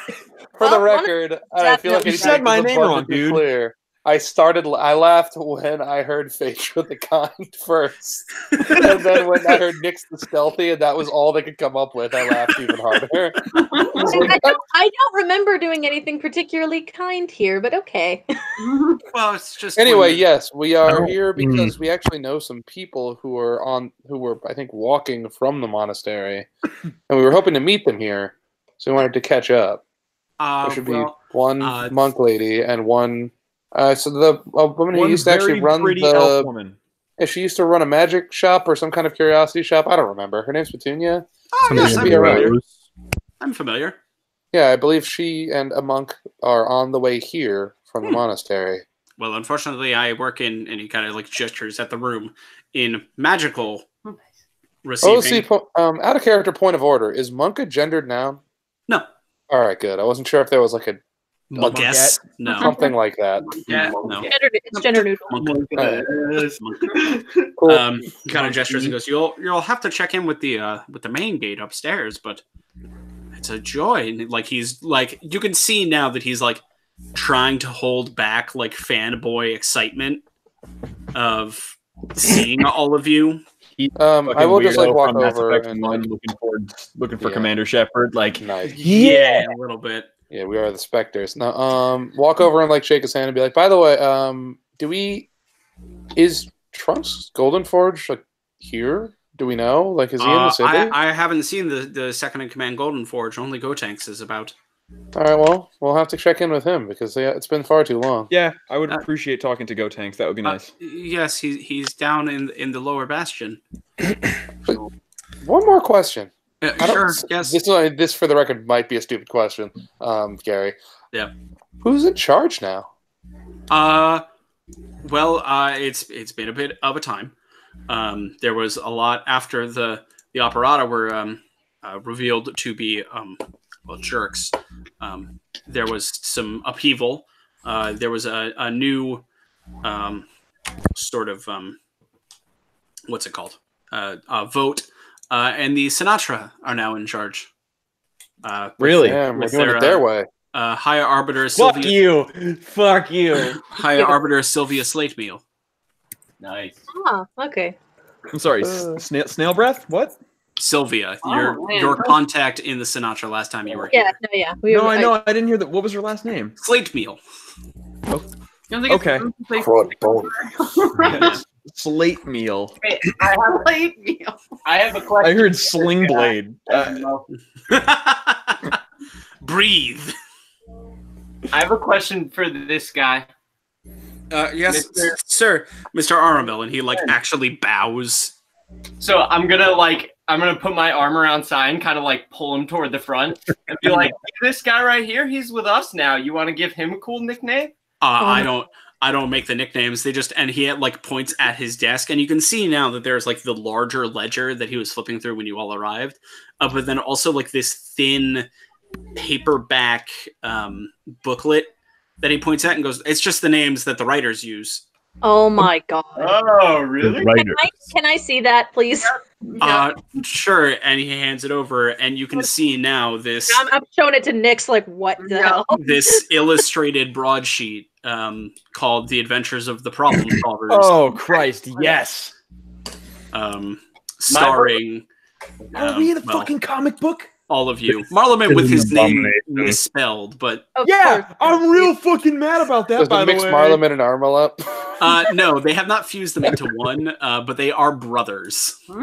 [SPEAKER 4] For the
[SPEAKER 2] Well,
[SPEAKER 4] record, I feel like
[SPEAKER 3] You
[SPEAKER 4] it
[SPEAKER 3] said my
[SPEAKER 4] is
[SPEAKER 3] name wrong,
[SPEAKER 4] abundantly
[SPEAKER 3] dude.
[SPEAKER 4] Clear. I laughed when I heard Phaedra the Kind first. And then when I heard Nyx the Stealthy, and that was all they could come up with, I laughed even harder.
[SPEAKER 2] I don't remember doing anything particularly kind here, but okay.
[SPEAKER 1] Well, it's just
[SPEAKER 4] Anyway,
[SPEAKER 1] when-
[SPEAKER 4] yes, we are
[SPEAKER 6] Oh,
[SPEAKER 4] here because we actually know some people who were I think walking from the monastery, and we were hoping to meet them here, so we wanted to catch up. There should be one monk lady and one. So the woman who
[SPEAKER 3] One
[SPEAKER 4] used to actually
[SPEAKER 3] very
[SPEAKER 4] run
[SPEAKER 3] pretty elf
[SPEAKER 4] the.
[SPEAKER 3] woman.
[SPEAKER 4] Yeah, she used to run a magic shop or some kind of curiosity shop. I don't remember. Her name's Petunia.
[SPEAKER 1] Oh,
[SPEAKER 6] Something
[SPEAKER 1] yes,
[SPEAKER 6] in
[SPEAKER 1] I'm
[SPEAKER 6] the
[SPEAKER 1] familiar.
[SPEAKER 6] rose.
[SPEAKER 1] I'm familiar.
[SPEAKER 4] Yeah, I believe she and a monk are on the way here from the monastery.
[SPEAKER 1] Well, unfortunately, I work in, and he kind of like gestures at the room, in magical receiving.
[SPEAKER 4] Oh, see, out of character point of order. Is monk a gendered noun?
[SPEAKER 1] No.
[SPEAKER 4] All right, good. I wasn't sure if there was like a
[SPEAKER 1] Guess? No.
[SPEAKER 4] something like that.
[SPEAKER 1] Yeah, no.
[SPEAKER 2] It's gender neutral.
[SPEAKER 4] Cool.
[SPEAKER 1] Kind of gestures and goes, "You'll have to check in with the main gate upstairs, but it's a joy." And like he's like, you can see now that he's like trying to hold back like fanboy excitement of seeing all of you.
[SPEAKER 4] I will just like
[SPEAKER 3] Weirdo
[SPEAKER 4] walk
[SPEAKER 3] from Mass
[SPEAKER 4] over
[SPEAKER 3] Effect
[SPEAKER 4] and
[SPEAKER 3] 1
[SPEAKER 4] like,
[SPEAKER 3] looking for
[SPEAKER 4] Yeah.
[SPEAKER 3] Commander Shepard. Like,
[SPEAKER 4] nice.
[SPEAKER 1] Yeah, a little bit.
[SPEAKER 4] Yeah, we are the Spectres. Now, walk over and like shake his hand and be like, by the way, is Trunks Golden Forge like here? Do we know? Like, is he in the city?
[SPEAKER 1] I haven't seen the second in command Golden Forge. Only Gotenks is about.
[SPEAKER 4] All right, well, we'll have to check in with him because it's been far too long.
[SPEAKER 3] yeah, I would appreciate talking to Go Tanks. That would be nice.
[SPEAKER 1] Yes, he's down in the lower bastion.
[SPEAKER 4] One more question.
[SPEAKER 1] Sure. Yes.
[SPEAKER 4] This, for the record, might be a stupid question, Gary.
[SPEAKER 1] Yeah.
[SPEAKER 4] Who's in charge now?
[SPEAKER 1] Well, it's been a bit of a time. There was a lot after the operata were revealed to be jerks. There was some upheaval. There was a new sort of what's it called? Vote, and the Sinatra are now in charge.
[SPEAKER 3] Really?
[SPEAKER 4] Damn, we're
[SPEAKER 1] with
[SPEAKER 4] doing
[SPEAKER 1] their,
[SPEAKER 4] it their way.
[SPEAKER 1] Higher Arbiter
[SPEAKER 3] Fuck
[SPEAKER 1] Sylvia.
[SPEAKER 3] you! Fuck you!
[SPEAKER 1] Higher Arbiter Sylvia Slatemeal.
[SPEAKER 5] Nice.
[SPEAKER 2] Ah, okay.
[SPEAKER 3] I'm sorry, snail breath? What?
[SPEAKER 1] Sylvia,
[SPEAKER 5] Oh, man.
[SPEAKER 1] your contact in the Sinatra last time you were here.
[SPEAKER 2] Yeah.
[SPEAKER 3] No, I know. I didn't hear that. What was her last name?
[SPEAKER 1] Slatemeal.
[SPEAKER 7] You don't think
[SPEAKER 3] Okay.
[SPEAKER 7] it's
[SPEAKER 4] Crud bone.
[SPEAKER 3] Slate meal.
[SPEAKER 5] Wait, I have a question.
[SPEAKER 3] I heard sling blade.
[SPEAKER 1] Breathe.
[SPEAKER 5] I have a question for this guy.
[SPEAKER 1] Yes,
[SPEAKER 5] Mr.
[SPEAKER 1] sir, Mr. Aramil, and he actually bows.
[SPEAKER 5] So I'm gonna put my arm around Sign, kind of like pull him toward the front, and be like, "This guy right here, he's with us now. You want to give him a cool nickname?"
[SPEAKER 1] I don't make the nicknames. They just, and he points at his desk, and you can see now that there's the larger ledger that he was flipping through when you all arrived, but then also this thin paperback booklet that he points at and goes, "It's just the names that the writers use."
[SPEAKER 2] Oh my god.
[SPEAKER 5] Oh, really?
[SPEAKER 2] Can I see that, please?
[SPEAKER 1] Sure. And he hands it over, and you can see now this.
[SPEAKER 2] I'm showing it to Nyx. Like, what the hell?
[SPEAKER 1] This illustrated broadsheet called "The Adventures of the Problem Solvers."
[SPEAKER 3] Oh Christ! Yes.
[SPEAKER 1] Starring.
[SPEAKER 3] Are we in a fucking comic book?
[SPEAKER 1] All of you. Marleman with his name misspelled, but...
[SPEAKER 3] I'm real fucking mad about that, by the way.
[SPEAKER 4] Does it mix Marleman and Armel up?
[SPEAKER 1] No, they have not fused them into one, but they are brothers.
[SPEAKER 3] All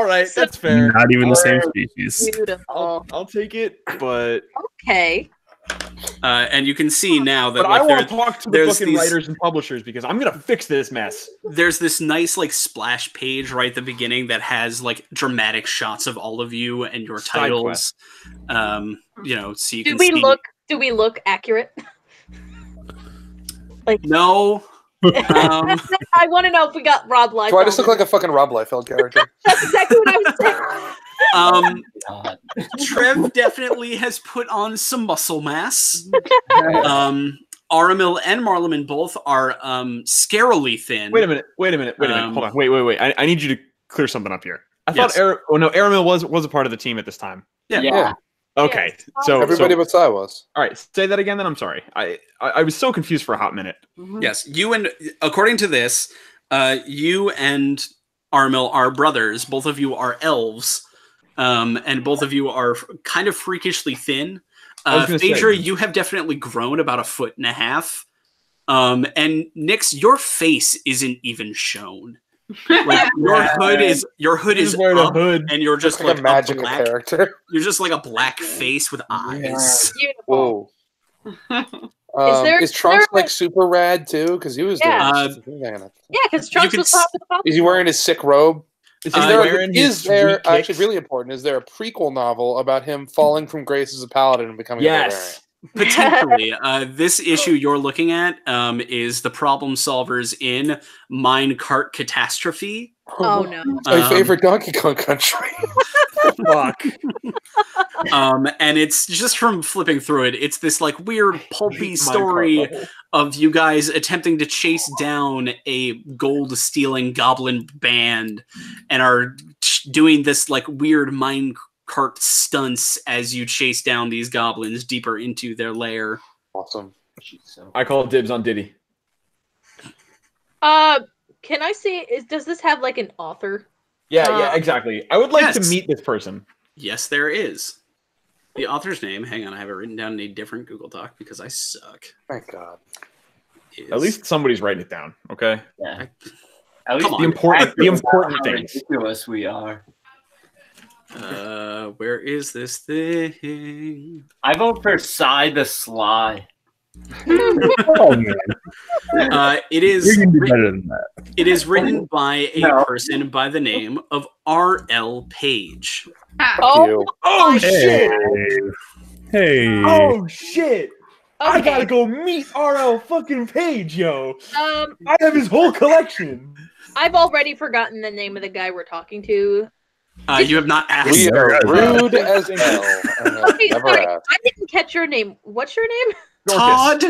[SPEAKER 3] right, that's fair.
[SPEAKER 6] Not even the same species.
[SPEAKER 2] Beautiful.
[SPEAKER 3] I'll take it, but...
[SPEAKER 2] Okay.
[SPEAKER 1] And you can see now that...
[SPEAKER 3] But I want to talk to the fucking writers and publishers, because I'm going to fix this mess.
[SPEAKER 1] There's this nice, like, splash page right at the beginning that has, like, dramatic shots of all of you and your titles. You know, so you can see...
[SPEAKER 2] Do we look accurate? Like...
[SPEAKER 1] No.
[SPEAKER 2] I want to know if we got Rob Liefeld.
[SPEAKER 4] Do I just look like a fucking Rob Liefeld character?
[SPEAKER 2] That's exactly what I was saying.
[SPEAKER 1] Trev definitely has put on some muscle mass. Aramil and Marleman both are scarily thin.
[SPEAKER 3] Wait a minute. Hold on. Wait. I need you to clear something up here. I thought Aramil was a part of the team at this time.
[SPEAKER 1] Yeah.
[SPEAKER 3] Okay.
[SPEAKER 2] Yes.
[SPEAKER 3] So
[SPEAKER 4] everybody but Sai was.
[SPEAKER 3] All right. Say that again. Then I'm sorry. I was so confused for a hot minute.
[SPEAKER 1] Yes, according to this, you and Aramil are brothers. Both of you are elves. And both of you are kind of freakishly thin. Phaedra, you have definitely grown about 1.5 feet. And Nyx, your face isn't even shown. Like your hood is up, and you're just like
[SPEAKER 4] a magical character.
[SPEAKER 1] You're just like a black face with eyes.
[SPEAKER 2] Beautiful.
[SPEAKER 4] Whoa. Is Trunks like super rad too? Because he was doing
[SPEAKER 2] because Trunks was top of the pop.
[SPEAKER 4] Is he wearing his sick robe? Is there actually really important? Is there a prequel novel about him falling from grace as a paladin and becoming a barbarian?
[SPEAKER 1] Potentially. This issue you're looking at is the problem solvers in Minecart Catastrophe.
[SPEAKER 2] Oh no!
[SPEAKER 4] It's my favorite Donkey Kong country.
[SPEAKER 3] Fuck.
[SPEAKER 1] And it's just from flipping through it. It's this like weird pulpy story of you guys attempting to chase down a gold-stealing goblin band, and are doing this like weird minecart stunts as you chase down these goblins deeper into their lair.
[SPEAKER 4] Awesome.
[SPEAKER 3] I call dibs on Diddy.
[SPEAKER 2] Can I see? Does this have like an author?
[SPEAKER 3] Yeah, exactly. I would like to meet this person.
[SPEAKER 1] Yes, there is. The author's name, hang on, I have it written down in a different Google Doc because I suck.
[SPEAKER 4] Thank God.
[SPEAKER 3] At least somebody's writing it down, okay?
[SPEAKER 5] Yeah. At least
[SPEAKER 3] the important things.
[SPEAKER 5] Ridiculous we are.
[SPEAKER 1] Where is this thing?
[SPEAKER 5] I vote for Sai the Sly.
[SPEAKER 6] Oh man.
[SPEAKER 1] It is.
[SPEAKER 6] You can do better than that.
[SPEAKER 1] It is written by a person by the name of R.L. Page.
[SPEAKER 4] Oh
[SPEAKER 6] shit! Hey.
[SPEAKER 3] Oh shit!
[SPEAKER 2] Okay.
[SPEAKER 3] I gotta go meet R.L. fucking Page, yo.
[SPEAKER 2] I
[SPEAKER 3] have his whole collection.
[SPEAKER 2] I've already forgotten the name of the guy we're talking to.
[SPEAKER 1] You have not asked.
[SPEAKER 4] We are rude as hell.
[SPEAKER 2] Okay, sorry, I didn't catch your name. What's your name?
[SPEAKER 1] Todd.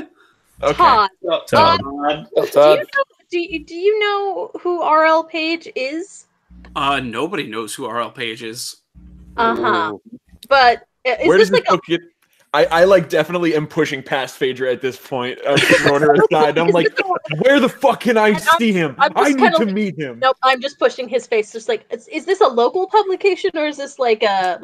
[SPEAKER 3] Okay.
[SPEAKER 2] Todd.
[SPEAKER 4] Todd.
[SPEAKER 2] Do you know who R.L. Page is?
[SPEAKER 1] Nobody knows who R.L. Page is.
[SPEAKER 2] But is
[SPEAKER 3] where
[SPEAKER 2] this
[SPEAKER 3] does
[SPEAKER 2] like
[SPEAKER 3] book get? I like definitely am pushing past Phaedra at this point. Throwing her aside. I'm like, where the fuck can I see him? I need to meet him.
[SPEAKER 2] Nope, I'm just pushing his face. Just like, is this a local publication or is this like a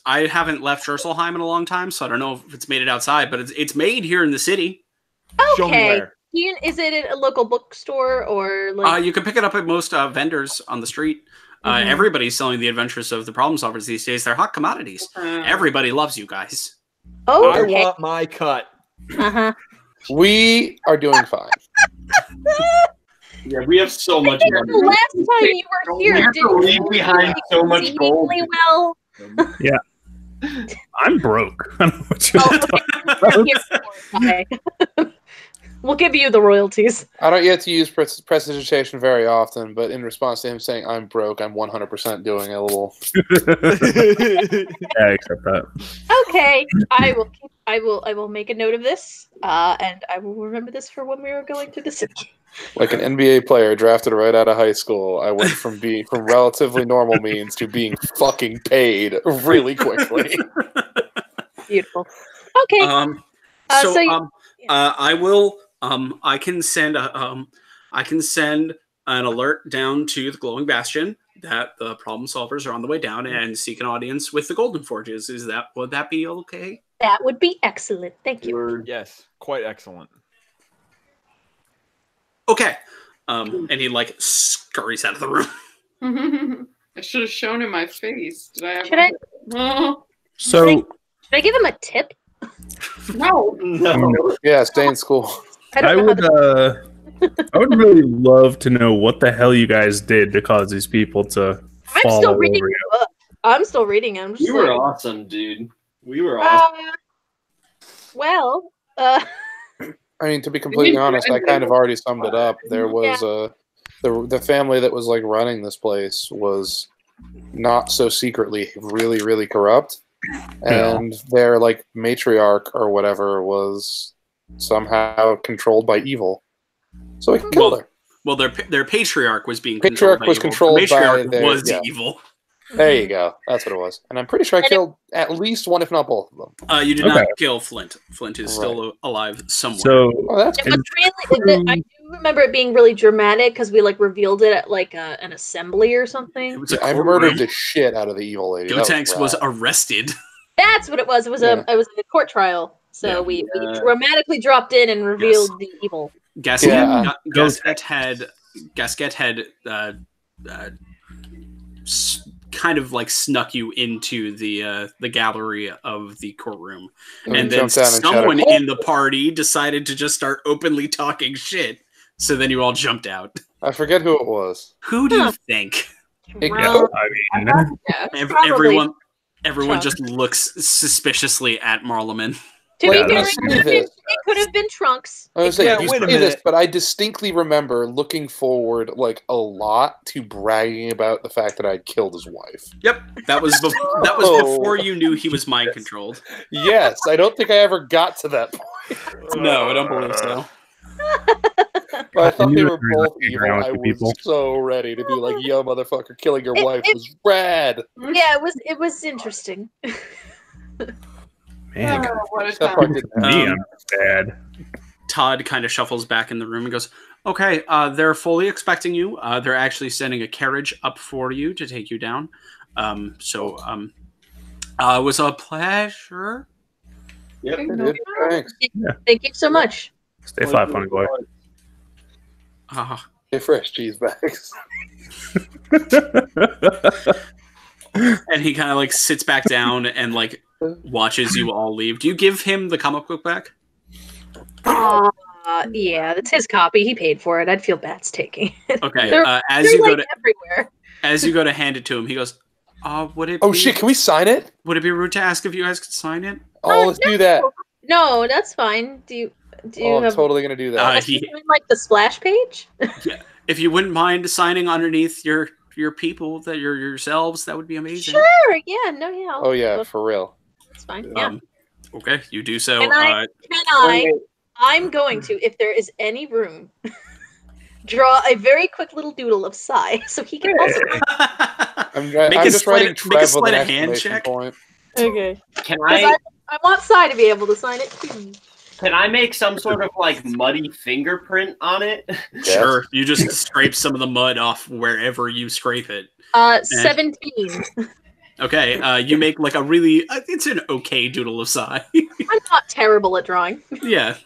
[SPEAKER 1] I haven't left Urselheim in a long time, so I don't know if it's made it outside, but it's made here in the city.
[SPEAKER 3] Show me
[SPEAKER 2] Okay.
[SPEAKER 3] where.
[SPEAKER 2] Is it at a local bookstore or like?
[SPEAKER 1] You can pick it up at most vendors on the street. Everybody's selling The Adventures of the Problem Solvers these days. They're hot commodities. Everybody loves you guys.
[SPEAKER 2] Oh,
[SPEAKER 3] I
[SPEAKER 2] okay.
[SPEAKER 3] want my cut.
[SPEAKER 4] We are doing fine.
[SPEAKER 5] Yeah, we have so much money.
[SPEAKER 2] The last time you were here,
[SPEAKER 5] We have to leave behind so much gold.
[SPEAKER 2] Well.
[SPEAKER 6] Yeah. I'm broke. I don't know what you're talking about.
[SPEAKER 2] Okay. We'll give you the royalties.
[SPEAKER 4] I don't get to use prestidigitation very often, but in response to him saying I'm broke, I'm 100% doing a little.
[SPEAKER 6] Yeah, I accept that.
[SPEAKER 2] Okay, I will make a note of this, and I will remember this for when we are going through the city.
[SPEAKER 4] Like an NBA player drafted right out of high school, I went from being from relatively normal means to being fucking paid really quickly.
[SPEAKER 2] Beautiful. Okay.
[SPEAKER 1] I will. I can send an alert down to the Glowing Bastion that the problem solvers are on the way down and seek an audience with the Golden Forges. Would that be okay?
[SPEAKER 2] That would be excellent. Thank you.
[SPEAKER 3] Yes, quite excellent.
[SPEAKER 1] Okay. And he like scurries out of the room.
[SPEAKER 7] I should have shown him my face. Did I have
[SPEAKER 2] Should I?
[SPEAKER 7] Oh.
[SPEAKER 6] So
[SPEAKER 2] Should I give him a tip?
[SPEAKER 7] No.
[SPEAKER 4] Yeah, stay in school.
[SPEAKER 6] I would really love to know what the hell you guys did to cause these people to
[SPEAKER 2] I'm
[SPEAKER 6] fall
[SPEAKER 2] still
[SPEAKER 6] all
[SPEAKER 2] reading
[SPEAKER 6] over you.
[SPEAKER 2] the book. I'm still reading it. I'm just
[SPEAKER 5] You were
[SPEAKER 2] like,
[SPEAKER 5] awesome, dude. We were awesome.
[SPEAKER 2] well,
[SPEAKER 4] I mean, to be completely honest, I kind of already summed it up. There was the family that was like running this place was not so secretly really, really corrupt, and their like matriarch or whatever was somehow controlled by evil. So we can kill her.
[SPEAKER 1] Well, their patriarch was being
[SPEAKER 4] Patriarch was controlled
[SPEAKER 1] the matriarch
[SPEAKER 4] by
[SPEAKER 1] was evil.
[SPEAKER 4] There you go. That's what it was. And I'm pretty sure I killed at least one, if not both of them.
[SPEAKER 1] You did not kill Flint. Flint is still alive somewhere.
[SPEAKER 6] So
[SPEAKER 4] that's
[SPEAKER 2] it was really. I do remember it being really dramatic because we like revealed it at like an assembly or something.
[SPEAKER 4] I murdered the shit out of the evil lady.
[SPEAKER 1] Gotenks was arrested.
[SPEAKER 2] That's what it was. It was it was a court trial. So we dramatically dropped in and revealed the evil.
[SPEAKER 1] Gasket had kind of like snuck you into the gallery of the courtroom, and then someone in the party decided to just start openly talking shit. So then you all jumped out.
[SPEAKER 4] I forget who it was.
[SPEAKER 1] Who do you think? Everyone just looks suspiciously at Marleman.
[SPEAKER 2] To be fair, it could have been Trunks.
[SPEAKER 4] I was saying, wait a minute. But I distinctly remember looking forward like a lot to bragging about the fact that I killed his wife.
[SPEAKER 1] Yep, that was before you knew he was mind controlled.
[SPEAKER 4] Yes, I don't think I ever got to that point.
[SPEAKER 1] No, I don't believe so.
[SPEAKER 4] But I thought they were both evil. I was so ready to be like, "Yo, motherfucker, killing your wife was rad."
[SPEAKER 2] Yeah, it was interesting.
[SPEAKER 6] Man,
[SPEAKER 7] what a time.
[SPEAKER 6] I'm bad.
[SPEAKER 1] Todd kind of shuffles back in the room and goes, "Okay, they're fully expecting you. They're actually sending a carriage up for you to take you down. It was a pleasure."
[SPEAKER 5] Yep.
[SPEAKER 4] Thanks.
[SPEAKER 2] Thank you so much.
[SPEAKER 6] Stay fly, funny boy.
[SPEAKER 4] Hey, fresh cheese bags.
[SPEAKER 1] And he kind of like sits back down and like watches you all leave. Do you give him the comic book back?
[SPEAKER 2] Yeah, that's his copy. He paid for it. I'd feel bad taking it.
[SPEAKER 1] Okay. As you go to hand it to him, he goes, "Would it?
[SPEAKER 4] Shit! Can we sign it?
[SPEAKER 1] Would it be rude to ask if you guys could sign it?"
[SPEAKER 4] Let's do that.
[SPEAKER 2] No, that's fine. Do you
[SPEAKER 4] I'm
[SPEAKER 2] have
[SPEAKER 4] totally gonna do that.
[SPEAKER 2] like the splash page?
[SPEAKER 1] Yeah. If you wouldn't mind signing underneath your people, that yourselves, that would be amazing.
[SPEAKER 2] Sure. Yeah. No. Yeah.
[SPEAKER 4] Oh yeah, for real.
[SPEAKER 2] That's fine. Yeah.
[SPEAKER 1] Okay, you do so.
[SPEAKER 2] I'm going to, if there is any room, draw a very quick little doodle of Psy, so he can also.
[SPEAKER 4] I'm just writing Trev with an exclamation point.
[SPEAKER 2] Okay.
[SPEAKER 5] I
[SPEAKER 2] want Psy to be able to sign it too.
[SPEAKER 5] Can I make some sort of like muddy fingerprint on it?
[SPEAKER 1] Sure. You just scrape some of the mud off wherever you scrape it.
[SPEAKER 2] 17.
[SPEAKER 1] Okay. You make like a really. It's an okay doodle of Psy.
[SPEAKER 2] I'm not terrible at drawing.
[SPEAKER 1] Yeah.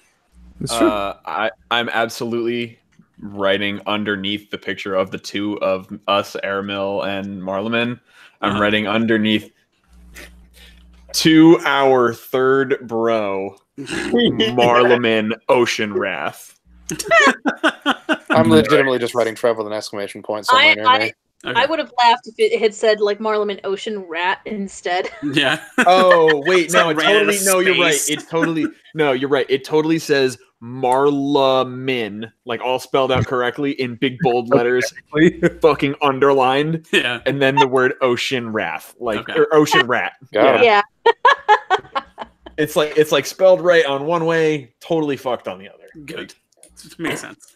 [SPEAKER 3] I'm absolutely writing underneath the picture of the two of us, Aramil and Marleman. I'm writing underneath to our third bro, Marleman Ocean Wrath.
[SPEAKER 4] I'm legitimately just writing Trev with an exclamation point somewhere near me.
[SPEAKER 1] Okay.
[SPEAKER 2] I would have laughed if it had said like Marleman Ocean Rat instead.
[SPEAKER 1] Yeah.
[SPEAKER 3] Oh wait, no,
[SPEAKER 1] like
[SPEAKER 3] it totally. No, you're right. It totally. No, you're right. It totally says Marlemin, like all spelled out correctly in big bold letters, fucking underlined.
[SPEAKER 1] Yeah.
[SPEAKER 3] And then the word ocean wrath, like
[SPEAKER 1] Okay.
[SPEAKER 3] or ocean rat.
[SPEAKER 2] Yeah.
[SPEAKER 3] It's like spelled right on one way, totally fucked on the other.
[SPEAKER 1] Good. Makes sense.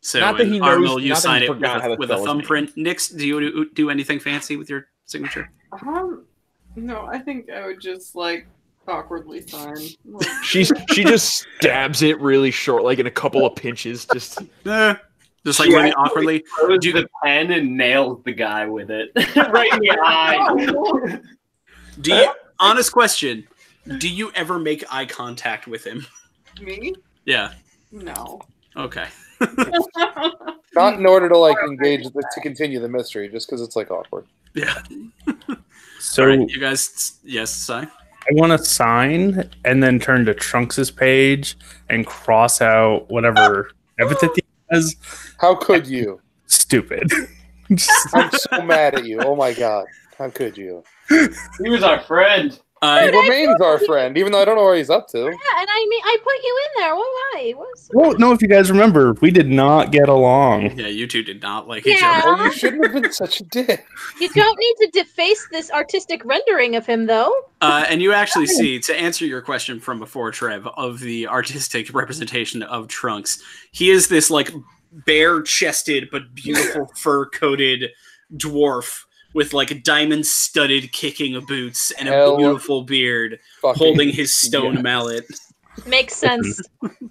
[SPEAKER 1] So
[SPEAKER 3] Not that he knows-
[SPEAKER 1] Armel, you
[SPEAKER 3] not that
[SPEAKER 1] sign
[SPEAKER 3] he
[SPEAKER 1] it
[SPEAKER 3] forgot how to
[SPEAKER 1] with a
[SPEAKER 3] spell his name.
[SPEAKER 1] thumbprint. Nix, do you do anything fancy with your signature?
[SPEAKER 7] No, I think I would just like awkwardly sign. Like,
[SPEAKER 3] She just stabs it really short, like in a couple of pinches. Just
[SPEAKER 1] Just like really awkwardly.
[SPEAKER 5] Throws the pen and nails the guy with it right in the eye.
[SPEAKER 1] Do you? Honest question. Do you ever make eye contact with him?
[SPEAKER 7] me?
[SPEAKER 1] Yeah.
[SPEAKER 7] No.
[SPEAKER 1] Okay.
[SPEAKER 4] Not in order to like engage to continue the mystery, just because it's like awkward.
[SPEAKER 1] Yeah.
[SPEAKER 6] So
[SPEAKER 1] All right, you guys, yes, Si?
[SPEAKER 6] I want to sign and then turn to Trunks' page and cross out whatever epithet he has.
[SPEAKER 4] How could you?
[SPEAKER 6] Stupid.
[SPEAKER 4] I'm so mad at you. Oh my god. How could you?
[SPEAKER 5] He was our friend.
[SPEAKER 4] He
[SPEAKER 1] Uh,
[SPEAKER 4] remains our friend, even though I don't know what he's up to.
[SPEAKER 2] Yeah, and I mean, I put you in there. Why? What's
[SPEAKER 6] I don't know if you guys remember, we did not get along.
[SPEAKER 1] yeah, you two did not like each
[SPEAKER 2] Yeah.
[SPEAKER 1] other.
[SPEAKER 4] Oh, you shouldn't have been such a dick.
[SPEAKER 2] You don't need to deface this artistic rendering of him, though.
[SPEAKER 1] And you actually see, to answer your question from before, Trev, of the artistic representation of Trunks, he is this like bare-chested but beautiful fur-coated dwarf with like diamond-studded kicking boots and a beautiful beard, holding his stone mallet.
[SPEAKER 2] Makes sense.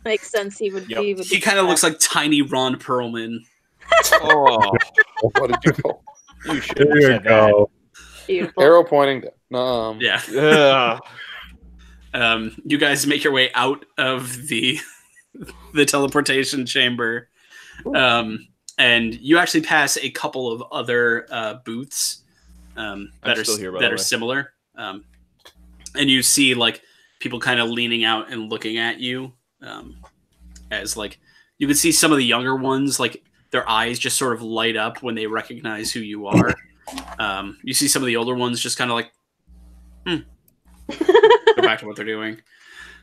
[SPEAKER 2] Makes sense. He would.
[SPEAKER 3] Yep.
[SPEAKER 2] He would.
[SPEAKER 1] He kind of looks like tiny Ron Perlman.
[SPEAKER 3] oh,
[SPEAKER 4] What did you call?
[SPEAKER 3] you should
[SPEAKER 6] There
[SPEAKER 3] have
[SPEAKER 6] you
[SPEAKER 3] said
[SPEAKER 6] go.
[SPEAKER 2] Beautiful.
[SPEAKER 4] Arrow pointing down.
[SPEAKER 1] Yeah.
[SPEAKER 3] that.
[SPEAKER 1] You guys make your way out of the teleportation chamber, and you actually pass a couple of other booths that
[SPEAKER 3] still here, by the
[SPEAKER 1] that
[SPEAKER 3] way.
[SPEAKER 1] are similar, and you see like people kind of leaning out and looking at you, as like you can see some of the younger ones, like their eyes just sort of light up when they recognize who you are. You see some of the older ones just kind of like, go back to what they're doing.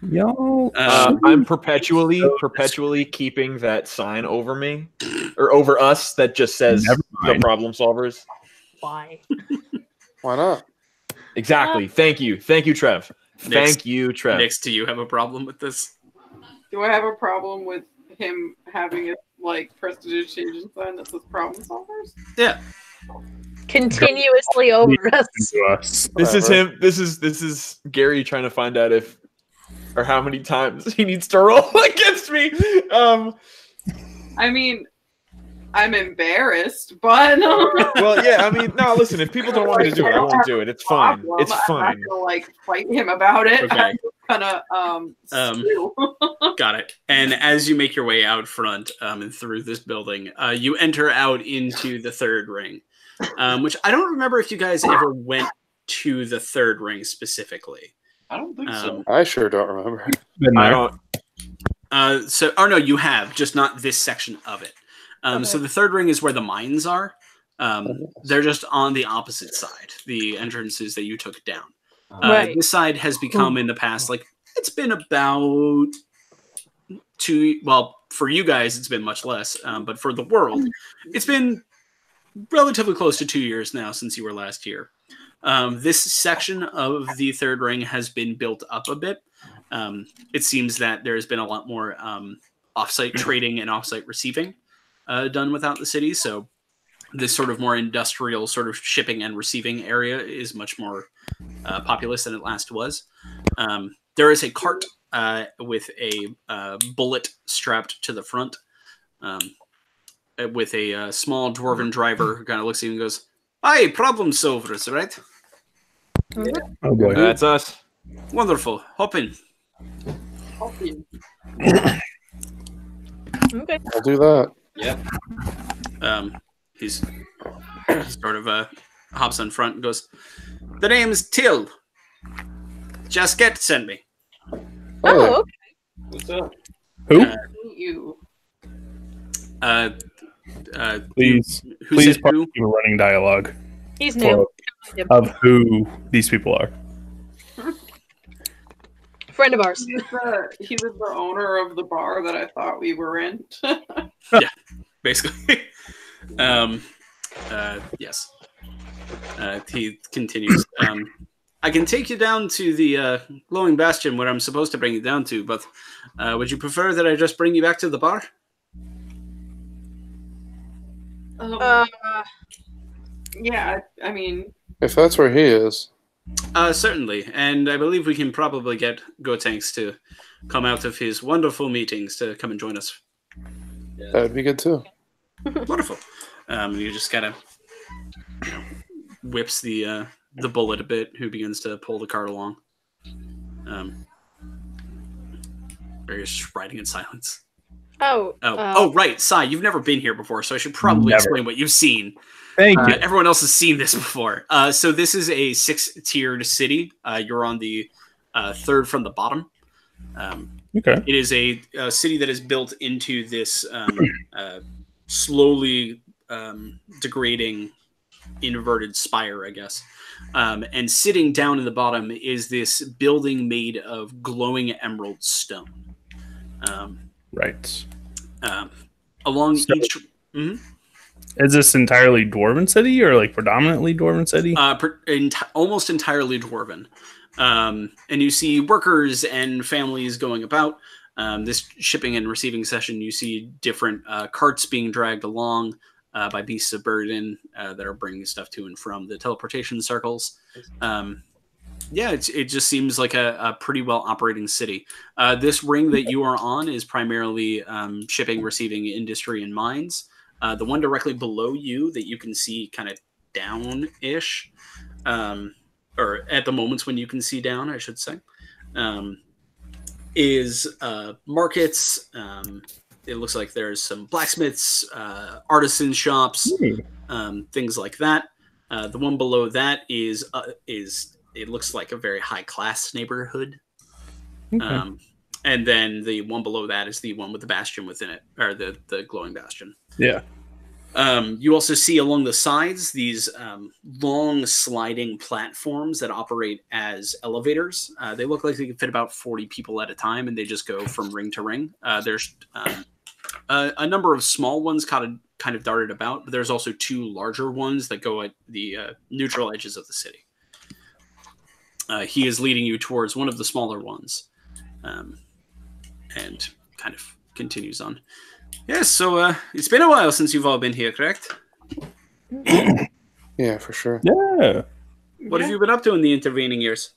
[SPEAKER 6] Yo.
[SPEAKER 3] I'm perpetually keeping that sign over me or over us that just says
[SPEAKER 6] Never
[SPEAKER 3] the
[SPEAKER 6] mind.
[SPEAKER 3] problem solvers.
[SPEAKER 2] Why?
[SPEAKER 4] Why not?
[SPEAKER 3] Exactly. Thank you, Trev. Thank you, Trev.
[SPEAKER 1] Nix, do you have a problem with this?
[SPEAKER 7] Do I have a problem with him having a like prestidigitation sign that says problem solvers?
[SPEAKER 1] Yeah.
[SPEAKER 2] Continuously over us.
[SPEAKER 6] To us.
[SPEAKER 3] This is him. This is Gary trying to find out if or how many times he needs to roll against me.
[SPEAKER 7] I mean, I'm embarrassed, but
[SPEAKER 3] Well, yeah. I mean, no. Listen, if people don't want me to do it, I won't do it. It's fine. It's
[SPEAKER 7] I'm
[SPEAKER 3] fine.
[SPEAKER 7] not gonna like fight him about it.
[SPEAKER 1] Okay.
[SPEAKER 7] I'm just gonna stew.
[SPEAKER 1] Got it. And as you make your way out front and through this building, you enter out into the third ring, which I don't remember if you guys ever went to the third ring specifically.
[SPEAKER 5] I don't think so.
[SPEAKER 4] I sure don't remember.
[SPEAKER 3] I don't.
[SPEAKER 1] No, you have, just not this section of it. So the third ring is where the mines are. They're just on the opposite side, the entrances that you took down.
[SPEAKER 2] Right.
[SPEAKER 1] This side has become in the past, like, it's been about for you guys, it's been much less. But for the world, it's been relatively close to 2 years now since you were last here. This section of the third ring has been built up a bit. It seems that there's been a lot more offsite trading and offsite receiving done without the city. So this sort of more industrial sort of shipping and receiving area is much more populous than it last was. There is a cart with a bullet strapped to the front with a small dwarven driver who kind of looks at you and goes, "Hi, problem solvers, right?
[SPEAKER 6] Oh boy.
[SPEAKER 3] That's us.
[SPEAKER 1] Wonderful. Hop in."
[SPEAKER 2] Okay.
[SPEAKER 4] I'll do that.
[SPEAKER 1] He's sort of hops on front and goes, "The name's Till. Jasket sent me."
[SPEAKER 2] Oh, okay.
[SPEAKER 5] What's up?
[SPEAKER 6] Who?
[SPEAKER 7] You.
[SPEAKER 6] Please keep a running dialogue.
[SPEAKER 2] He's new.
[SPEAKER 6] Of who these people are.
[SPEAKER 2] Friend of ours.
[SPEAKER 7] He was the owner of the bar that I thought we were in.
[SPEAKER 1] Yeah, basically. Yes. He continues. I can take you down to the glowing bastion where I'm supposed to bring you down to, but would you prefer that I just bring you back to the bar?
[SPEAKER 7] Yeah, I mean...
[SPEAKER 4] If that's where he is.
[SPEAKER 1] Certainly, and I believe we can probably get Gotenks to come out of his wonderful meetings to come and join us.
[SPEAKER 4] That would be good too.
[SPEAKER 1] Wonderful. You just kind of whips the bullet a bit, who begins to pull the cart along. You're just riding in silence. Right, Sai, you've never been here before, so I should probably explain what you've seen.
[SPEAKER 6] Thank you.
[SPEAKER 1] Everyone else has seen this before. So this is a 6-tiered city. You're on the third from the bottom.
[SPEAKER 6] Okay.
[SPEAKER 1] It is a city that is built into this slowly degrading inverted spire, I guess. And sitting down in the bottom is this building made of glowing emerald stone.
[SPEAKER 6] Right.
[SPEAKER 1] Along
[SPEAKER 6] So,
[SPEAKER 1] each... Mm-hmm.
[SPEAKER 6] Is this entirely Dwarven city or like predominantly Dwarven city?
[SPEAKER 1] Almost entirely Dwarven. And you see workers and families going about. This shipping and receiving session, you see different carts being dragged along by beasts of burden that are bringing stuff to and from the teleportation circles. It just seems like a pretty well operating city. This ring that you are on is primarily shipping, receiving, industry, and mines. The one directly below you that you can see kind of down-ish, or at the moments when you can see down, I should say, is markets. It looks like there's some blacksmiths, artisan shops, things like that. The one below that is it looks like a very high-class neighborhood.
[SPEAKER 6] Okay.
[SPEAKER 1] And then the one below that is the one with the bastion within it, or the glowing bastion.
[SPEAKER 6] Yeah.
[SPEAKER 1] You also see along the sides these long sliding platforms that operate as elevators. They look like they can fit about 40 people at a time, and they just go from ring to ring. There's a number of small ones kind of darted about, but there's also 2 larger ones that go at the neutral edges of the city. He is leading you towards one of the smaller ones. And kind of continues on. Yes, so it's been a while since you've all been here, correct?
[SPEAKER 4] Yeah, for sure.
[SPEAKER 6] Yeah.
[SPEAKER 1] What have you been up to in the intervening years?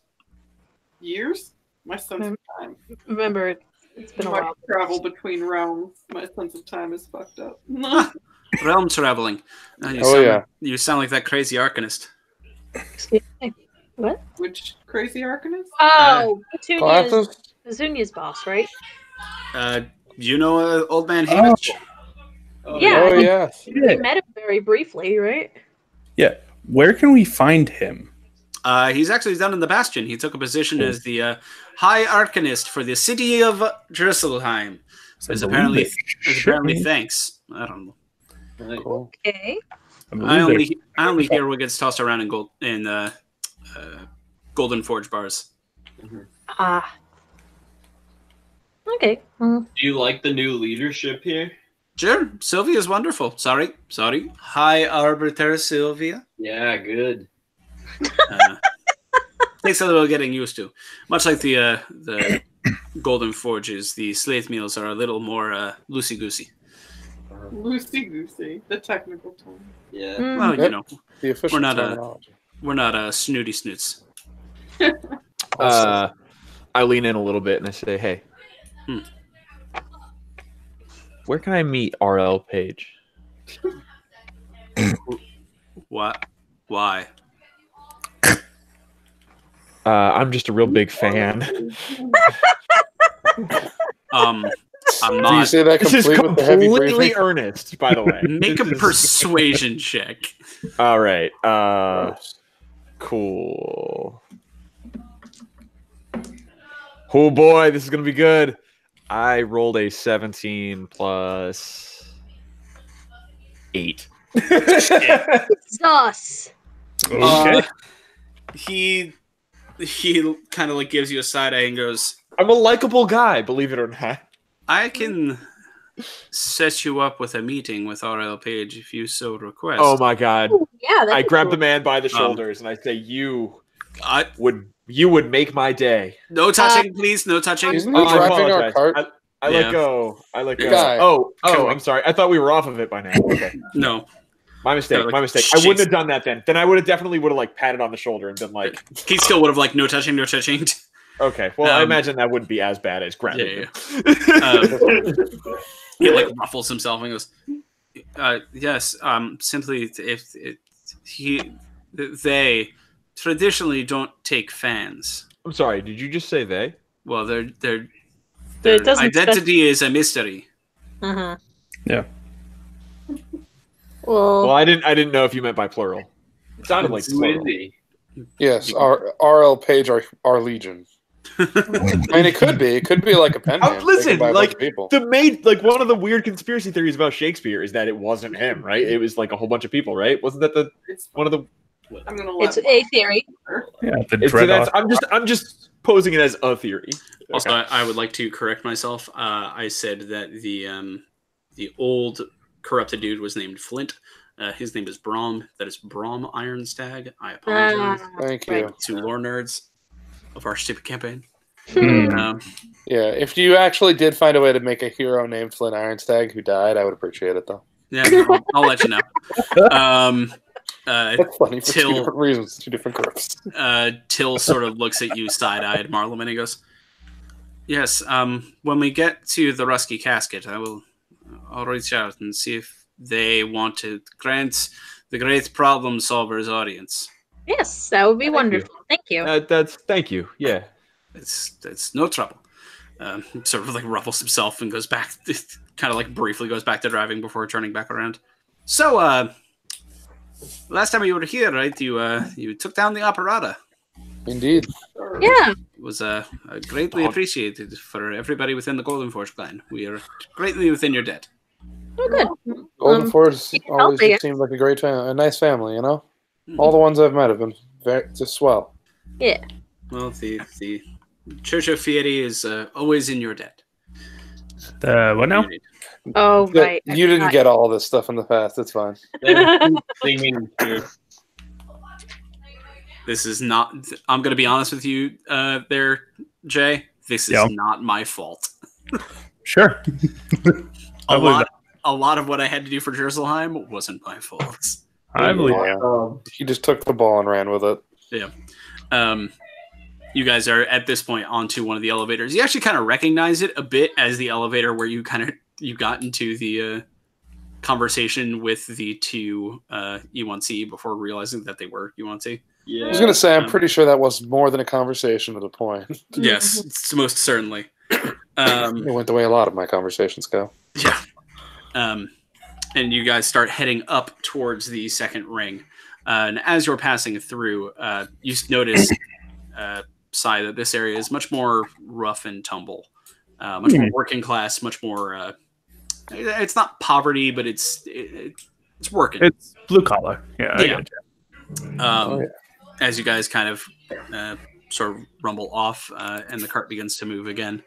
[SPEAKER 7] Years? My sense of time.
[SPEAKER 2] Remember, it's been a while.
[SPEAKER 7] Travel between realms. My sense of time is fucked up.
[SPEAKER 1] Realm traveling. You sound like that crazy arcanist.
[SPEAKER 2] Excuse me. What?
[SPEAKER 7] Which crazy arcanist?
[SPEAKER 2] Oh, Petunia's boss, right?
[SPEAKER 1] You know old man Hamish?
[SPEAKER 2] Yeah. We met him very briefly, right?
[SPEAKER 6] Yeah. Where can we find him?
[SPEAKER 1] He's actually down in the Bastion. He took a position as the High Arcanist for the city of Jerusalem. As apparently thanks. I don't know.
[SPEAKER 4] Cool.
[SPEAKER 2] Okay.
[SPEAKER 1] I only hear what gets tossed around in Golden Forge bars.
[SPEAKER 2] Okay.
[SPEAKER 5] Do you like the new leadership here?
[SPEAKER 1] Sure. Sylvia's wonderful. Sorry. High Arbiter Sylvia.
[SPEAKER 5] Yeah, good.
[SPEAKER 1] Takes a little getting used to. Much like the Golden Forges, the slate meals are a little more loosey-goosey.
[SPEAKER 7] Loosey-goosey, the technical term.
[SPEAKER 5] Yeah.
[SPEAKER 1] Well, you know,
[SPEAKER 4] The official
[SPEAKER 1] we're not snooty snoots.
[SPEAKER 3] I lean in a little bit and I say, "Hey, where can I meet RL Page?"
[SPEAKER 1] What? Why?
[SPEAKER 3] I'm just a real big fan.
[SPEAKER 1] I'm not.
[SPEAKER 4] Do you say that
[SPEAKER 3] This is
[SPEAKER 4] with the heavy
[SPEAKER 3] completely
[SPEAKER 4] breathing?
[SPEAKER 3] earnest, by the way.
[SPEAKER 1] Make a persuasion check.
[SPEAKER 3] All right. Cool. Oh boy, this is gonna be good. I rolled a 17 plus 8.
[SPEAKER 2] Sus.
[SPEAKER 6] Okay.
[SPEAKER 1] He kind of like gives you a side eye and goes,
[SPEAKER 3] I'm a likable guy, believe it or not.
[SPEAKER 1] I can set you up with a meeting with R.L. Page if you so request.
[SPEAKER 3] Oh my god.
[SPEAKER 2] Ooh, yeah,
[SPEAKER 3] I
[SPEAKER 2] that's
[SPEAKER 3] grab
[SPEAKER 2] cool.
[SPEAKER 3] the man by the shoulders and I say, you
[SPEAKER 1] I
[SPEAKER 3] would make my day.
[SPEAKER 1] no touching, please. No touching.
[SPEAKER 4] Isn't he
[SPEAKER 3] I
[SPEAKER 4] driving our
[SPEAKER 3] apologize.
[SPEAKER 4] cart?
[SPEAKER 3] I
[SPEAKER 1] Yeah.
[SPEAKER 3] let go. I let go.
[SPEAKER 4] Guy.
[SPEAKER 3] Oh,
[SPEAKER 1] Can we-
[SPEAKER 3] I'm sorry. I thought we were off of it by now. Okay.
[SPEAKER 1] No.
[SPEAKER 3] My mistake.
[SPEAKER 1] Like,
[SPEAKER 3] My mistake. I wouldn't have done that then. Then I would have definitely like patted on the shoulder and been like,
[SPEAKER 1] He still would have like no touching, no touching.
[SPEAKER 3] okay. Well, I imagine that wouldn't be as bad as grabbing.
[SPEAKER 1] He like ruffles himself and goes, yes, simply if they traditionally don't take fans.
[SPEAKER 3] I'm sorry. Did you just say they?
[SPEAKER 1] Well, their
[SPEAKER 2] It doesn't
[SPEAKER 1] identity is a mystery.
[SPEAKER 2] Uh-huh.
[SPEAKER 6] Yeah.
[SPEAKER 2] Well,
[SPEAKER 3] Well, I didn't know if you meant by plural. It sounded like plural.
[SPEAKER 4] Yes, R.L. Page, our legion. I mean, it could be like a pen name.
[SPEAKER 3] Listen,
[SPEAKER 4] by a bunch
[SPEAKER 3] like
[SPEAKER 4] of people.
[SPEAKER 3] one of the weird conspiracy theories about Shakespeare is that it wasn't him, right? It was like a whole bunch of people, right? Wasn't that one of the?
[SPEAKER 5] I'm gonna
[SPEAKER 2] it's a theory.
[SPEAKER 6] Yeah, the
[SPEAKER 3] So that's,
[SPEAKER 6] dreadnought.
[SPEAKER 3] I'm just posing it as a theory.
[SPEAKER 1] Also,
[SPEAKER 3] Okay.
[SPEAKER 1] I would like to correct myself. I said that the old corrupted dude was named Flint. His name is Brom. That is Brom Ironstag. I apologize
[SPEAKER 4] Thank you.
[SPEAKER 2] Right.
[SPEAKER 1] to lore nerds of our stupid campaign.
[SPEAKER 6] Hmm.
[SPEAKER 4] Yeah, if you actually did find a way to make a hero named Flint Ironstag who died, I would appreciate it, though.
[SPEAKER 1] Yeah, I'll let you know.
[SPEAKER 4] That's funny for
[SPEAKER 1] Till-
[SPEAKER 4] two different reasons, two different groups.
[SPEAKER 1] Till sort of looks at you side-eyed, Marlum, and he goes, "Yes. When we get to the Rusky Casket, I'll reach out and see if they want to grant the great problem solvers audience.
[SPEAKER 2] Yes, that would be wonderful. Thank you.
[SPEAKER 3] Thank you. Yeah.
[SPEAKER 1] It's no trouble." Sort of like ruffles himself and goes back, kind of like briefly goes back to driving before turning back around. So, last time you were here, right? You took down the operata.
[SPEAKER 4] Indeed.
[SPEAKER 2] Yeah.
[SPEAKER 1] It was greatly appreciated for everybody within the Golden Forge clan. We are greatly within your debt.
[SPEAKER 2] Oh, good.
[SPEAKER 4] Golden Forge
[SPEAKER 2] keep
[SPEAKER 4] always
[SPEAKER 2] helping.
[SPEAKER 4] seemed like a nice family, you know? All the ones I've met have been just swell.
[SPEAKER 2] Yeah.
[SPEAKER 1] Well, the Church of Fieri is always in your debt.
[SPEAKER 6] What now?
[SPEAKER 2] Oh,
[SPEAKER 4] Yeah,
[SPEAKER 2] right.
[SPEAKER 4] you didn't get all this stuff in the past. It's fine.
[SPEAKER 5] Singing too.
[SPEAKER 1] This is not. I'm going to be honest with you, there, Jay. This is not my fault.
[SPEAKER 6] Sure.
[SPEAKER 1] A lot of what I had to do for Jerselheim wasn't my fault.
[SPEAKER 6] I believe.
[SPEAKER 4] Yeah. He just took the ball and ran with it.
[SPEAKER 1] Yeah. You guys are at this point onto one of the elevators. You actually kind of recognize it a bit as the elevator where you got into the conversation with the two E1C before realizing that they were E1C.
[SPEAKER 5] Yeah.
[SPEAKER 4] I was going to say, I'm pretty sure that was more than a conversation at a point.
[SPEAKER 1] Yes, it's most certainly.
[SPEAKER 4] It went the way a lot of my conversations go.
[SPEAKER 1] Yeah. And you guys start heading up towards the second ring. And as you're passing through, you notice, Sai, that this area is much more rough and tumble. Much more working class, much more... it's not poverty, but it's working.
[SPEAKER 6] It's blue collar. Yeah. I
[SPEAKER 1] Yeah.
[SPEAKER 6] gotcha.
[SPEAKER 1] As you guys kind of sort of rumble off and the cart begins to move again,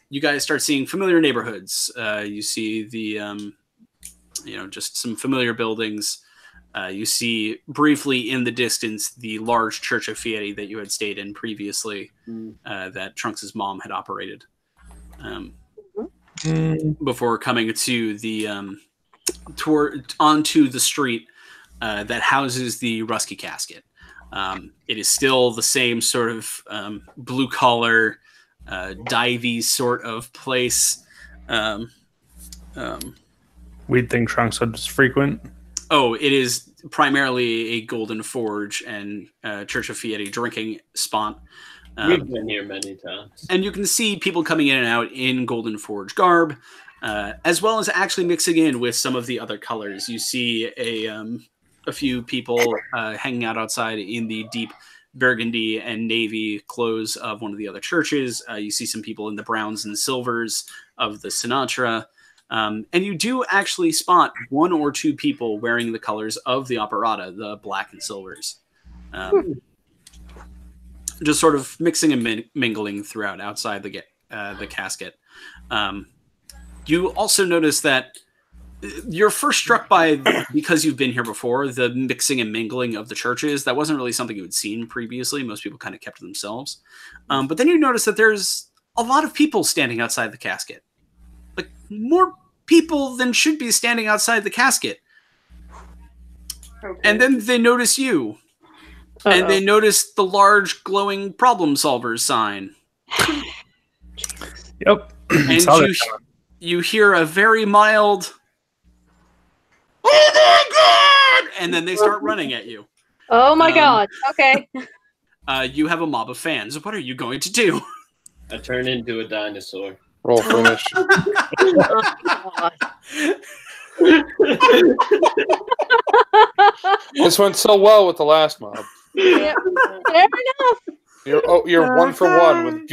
[SPEAKER 1] you guys start seeing familiar neighborhoods. You see the, just some familiar buildings. You see briefly in the distance the large Church of Fieri that you had stayed in previously, that Trunks' mom had operated. Before coming to the onto the street that houses the Rusky Casket. It is still the same sort of blue collar, divey sort of place.
[SPEAKER 6] We'd think Trunks would just frequent.
[SPEAKER 1] Oh, it is primarily a Golden Forge and Church of Fieri drinking spot.
[SPEAKER 5] We've been here many times.
[SPEAKER 1] And you can see people coming in and out in Golden Forge garb, as well as actually mixing in with some of the other colors. You see a few people hanging out outside in the deep burgundy and navy clothes of one of the other churches. You see some people in the browns and silvers of the Sinatra. And you do actually spot 1 or 2 people wearing the colors of the operata, the black and silvers. Just sort of mixing and mingling throughout outside the casket. You also notice that you're first struck by, because you've been here before, the mixing and mingling of the churches. That wasn't really something you had seen previously. Most people kind of kept to themselves. But then you notice that there's a lot of people standing outside the casket. Like, more people than should be standing outside the casket.
[SPEAKER 7] Okay.
[SPEAKER 1] And then they notice you. And they notice the large glowing problem solvers sign.
[SPEAKER 6] Yep.
[SPEAKER 1] And you hear a very mild, "Oh my god!" And then they start running at you.
[SPEAKER 2] Oh my god. Okay.
[SPEAKER 1] You have a mob of fans. What are you going to do?
[SPEAKER 5] I turn into a dinosaur.
[SPEAKER 4] Roll finish. This went so well with the last mob.
[SPEAKER 2] Yeah, fair enough.
[SPEAKER 4] You're 1 for 1 with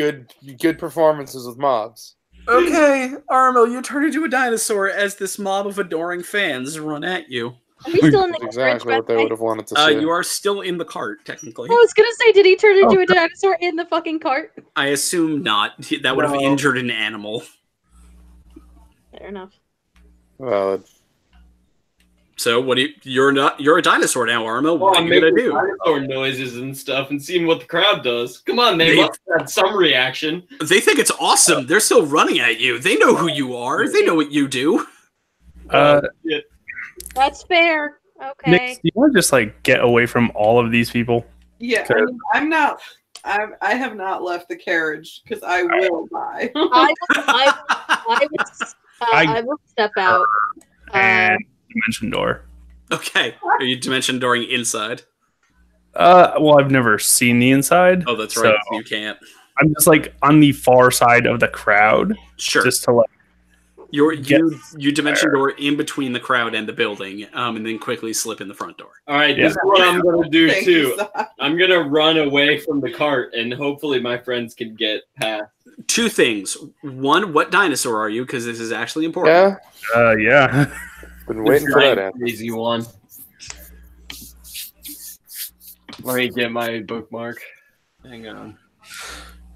[SPEAKER 4] good performances with mobs.
[SPEAKER 1] Okay, Armo, you turn into a dinosaur as this mob of adoring fans run at you.
[SPEAKER 2] Are we still in the
[SPEAKER 4] That's exactly what they would have wanted to see.
[SPEAKER 1] You are still in the cart, technically.
[SPEAKER 2] I was gonna say, did he turn into a dinosaur in the fucking cart?
[SPEAKER 1] I assume not. That would have injured an animal.
[SPEAKER 2] Fair enough.
[SPEAKER 4] Valid.
[SPEAKER 1] So what do you're a dinosaur now, Armo.
[SPEAKER 5] Well,
[SPEAKER 1] What are you gonna do?
[SPEAKER 5] dinosaur noises and stuff and seeing what the crowd does. Come on, they must have some reaction.
[SPEAKER 1] They think it's awesome. They're still running at you. They know who you are. They know what you do.
[SPEAKER 2] That's fair. Okay.
[SPEAKER 6] Nick, do you want to just like get away from all of these people?
[SPEAKER 7] Yeah, I mean, I'm not. I have not left the carriage because I will die.
[SPEAKER 2] I will step out.
[SPEAKER 6] And dimension door.
[SPEAKER 1] Okay. Are you dimension dooring inside?
[SPEAKER 6] Well, I've never seen the inside.
[SPEAKER 1] Oh, that's right.
[SPEAKER 6] So
[SPEAKER 1] You can't.
[SPEAKER 6] I'm just like on the far side of the crowd.
[SPEAKER 1] Sure.
[SPEAKER 6] Just to like.
[SPEAKER 1] You dimension door in between the crowd and the building, and then quickly slip in the front door.
[SPEAKER 5] All right,
[SPEAKER 6] Yeah.
[SPEAKER 5] this is what I'm gonna do
[SPEAKER 7] Thank
[SPEAKER 5] too.
[SPEAKER 7] you, Zach.
[SPEAKER 5] I'm gonna run away from the cart, and hopefully my friends can get past.
[SPEAKER 1] 2 things. 1, what dinosaur are you? Because this is actually important.
[SPEAKER 4] Yeah,
[SPEAKER 6] Yeah.
[SPEAKER 4] been waiting for that answer.
[SPEAKER 5] Easy one. Let me get my bookmark. Hang on.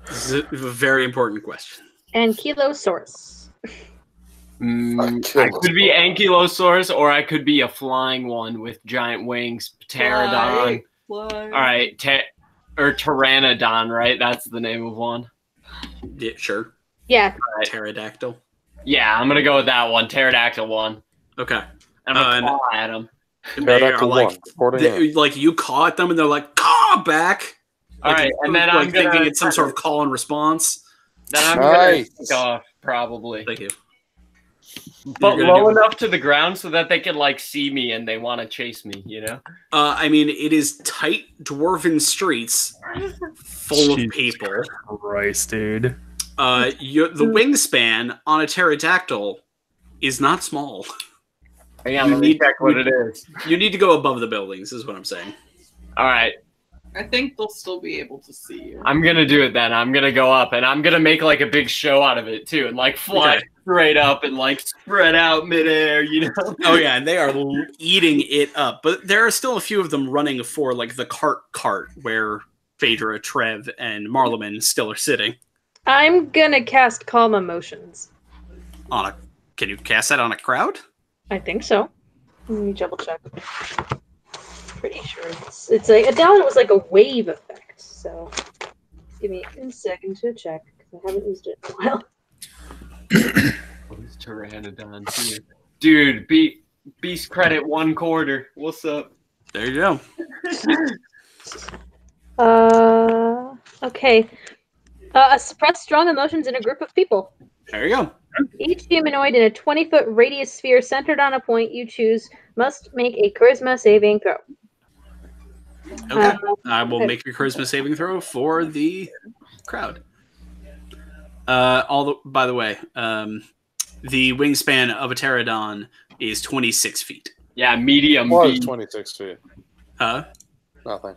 [SPEAKER 1] This is a very important question.
[SPEAKER 2] Ankylosaurus.
[SPEAKER 5] I could be Ankylosaurus, or I could be a flying one with giant wings. Pterodon.
[SPEAKER 7] Fly.
[SPEAKER 5] All right, or Pteranodon, right? That's the name of one.
[SPEAKER 1] Yeah, sure.
[SPEAKER 2] Yeah.
[SPEAKER 1] Pterodactyl.
[SPEAKER 5] Yeah, I'm gonna go with that one. Pterodactyl one.
[SPEAKER 1] Okay.
[SPEAKER 5] I'm gonna claw at him.
[SPEAKER 1] They are like you caw at them, and they're like, caw back.
[SPEAKER 5] All right, and then I'm
[SPEAKER 1] thinking
[SPEAKER 5] gonna
[SPEAKER 1] it's some sort of call and response.
[SPEAKER 5] Then I'm gonna take off, probably.
[SPEAKER 1] Thank you.
[SPEAKER 5] But low enough to the ground so that they can like see me and they want to chase me, you know?
[SPEAKER 1] I mean, it is tight dwarven streets full of people.
[SPEAKER 6] Christ, dude.
[SPEAKER 1] The wingspan on a pterodactyl is not small.
[SPEAKER 5] Hang on, let me check what it is.
[SPEAKER 1] You need to go above the buildings, is what I'm saying.
[SPEAKER 5] All right.
[SPEAKER 7] I think they'll still be able to see you.
[SPEAKER 5] I'm gonna do it then. I'm gonna go up and I'm gonna make like a big show out of it too, and like fly straight up and like spread out midair, you know?
[SPEAKER 1] Oh yeah, and they are eating it up. But there are still a few of them running for like the cart where Phaedra, Trev, and Marleman still are sitting.
[SPEAKER 2] I'm gonna cast Calm Emotions.
[SPEAKER 1] Can you cast that on a crowd?
[SPEAKER 2] I think so. Let me double check. Pretty sure it's like it was like a wave effect. So give me a second to check because I haven't used it in a while.
[SPEAKER 5] What is Pteranodon too? Dude, beast credit 1/4. What's up?
[SPEAKER 1] There you
[SPEAKER 2] go. Okay. Suppress strong emotions in a group of people.
[SPEAKER 1] There you go.
[SPEAKER 2] Each humanoid in a 20-foot radius sphere centered on a point you choose must make a charisma saving throw.
[SPEAKER 1] Okay. I will make your charisma saving throw for the crowd. By the way, the wingspan of a pterodon is 26 feet.
[SPEAKER 5] Yeah, medium.
[SPEAKER 4] Well, it's 26 feet.
[SPEAKER 1] Huh?
[SPEAKER 4] Nothing.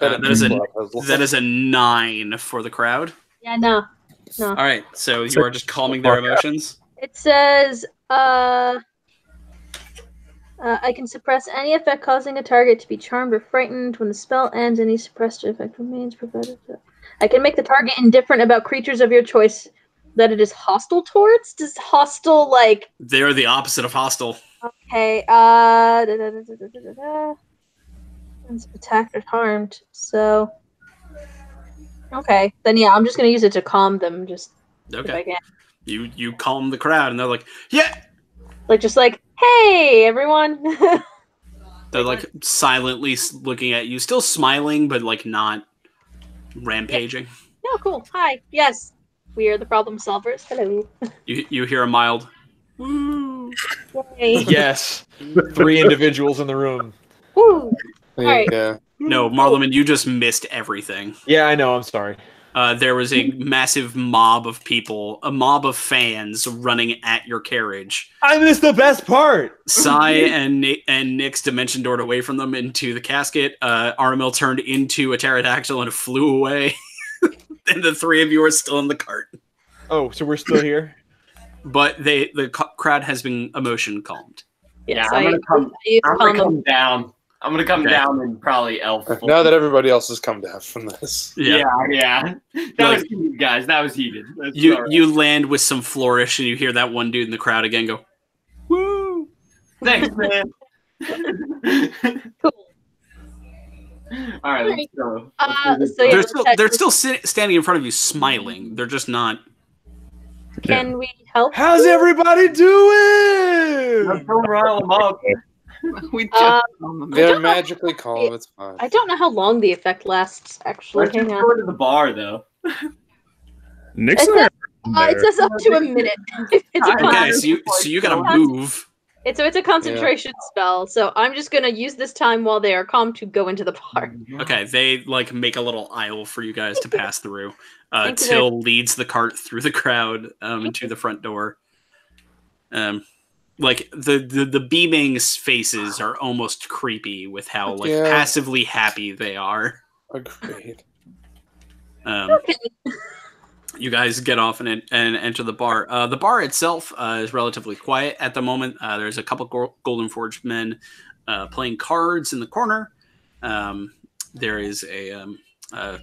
[SPEAKER 1] That is a 9 for the crowd.
[SPEAKER 2] Yeah, no.
[SPEAKER 1] All right, so you are just calming their emotions?
[SPEAKER 2] It says, I can suppress any effect causing a target to be charmed or frightened. When the spell ends, any suppressed effect remains provided. I can make the target indifferent about creatures of your choice that it is hostile towards. Does hostile, like...
[SPEAKER 1] They're the opposite of hostile.
[SPEAKER 2] Okay, It's attacked or harmed, so... Okay, then yeah, I'm just gonna use it to calm them, just if I can.
[SPEAKER 1] You calm the crowd, and they're like, yeah!
[SPEAKER 2] Just like, hey, everyone!
[SPEAKER 1] They're like silently looking at you, still smiling, but like not rampaging.
[SPEAKER 2] Yeah. Oh, cool. Hi. Yes, we are the problem solvers. Hello.
[SPEAKER 1] You hear a mild, woo!
[SPEAKER 2] Yay.
[SPEAKER 3] Yes, 3 individuals in the room.
[SPEAKER 2] Woo! All right.
[SPEAKER 4] Yeah.
[SPEAKER 1] No, Marleman, you just missed everything.
[SPEAKER 3] Yeah, I know. I'm sorry.
[SPEAKER 1] There was a massive mob of people, a mob of fans running at your carriage.
[SPEAKER 3] I missed the best part.
[SPEAKER 1] Sai and Nick's dimension doored away from them into the casket. Armil turned into a pterodactyl and flew away. And the 3 of you are still in the cart.
[SPEAKER 3] Oh, so we're still here?
[SPEAKER 1] But the crowd has been emotion calmed.
[SPEAKER 5] Yes, I'm gonna come down. I'm gonna come down and probably elf.
[SPEAKER 4] Now that everybody else has come down from this.
[SPEAKER 5] Yeah. That was heated, guys. That was heated.
[SPEAKER 1] You land with some flourish, and you hear that one dude in the crowd again go, "Woo!
[SPEAKER 5] Thanks, man."
[SPEAKER 2] Cool.
[SPEAKER 5] All right, let's go.
[SPEAKER 1] They're still standing in front of you, smiling. They're just not.
[SPEAKER 2] Can we help?
[SPEAKER 3] How's everybody doing?
[SPEAKER 5] Let's go rile them up.
[SPEAKER 7] We just
[SPEAKER 4] They're magically calm. It's fine.
[SPEAKER 2] I don't know how long the effect lasts. Actually,
[SPEAKER 5] Let's just go to the bar, though.
[SPEAKER 6] Nick's
[SPEAKER 2] it says up to a minute. It's a
[SPEAKER 1] Okay, so you gotta move.
[SPEAKER 2] It's a concentration spell, so I'm just gonna use this time while they are calm to go into the bar.
[SPEAKER 1] Okay, they like make a little aisle for you guys to pass through. Till leads the cart through the crowd to the front door. Like the beaming faces are almost creepy with how passively happy they are.
[SPEAKER 4] Agreed.
[SPEAKER 1] You guys get off and enter the bar. The bar itself is relatively quiet at the moment. There's a couple Golden Forge men playing cards in the corner. There is a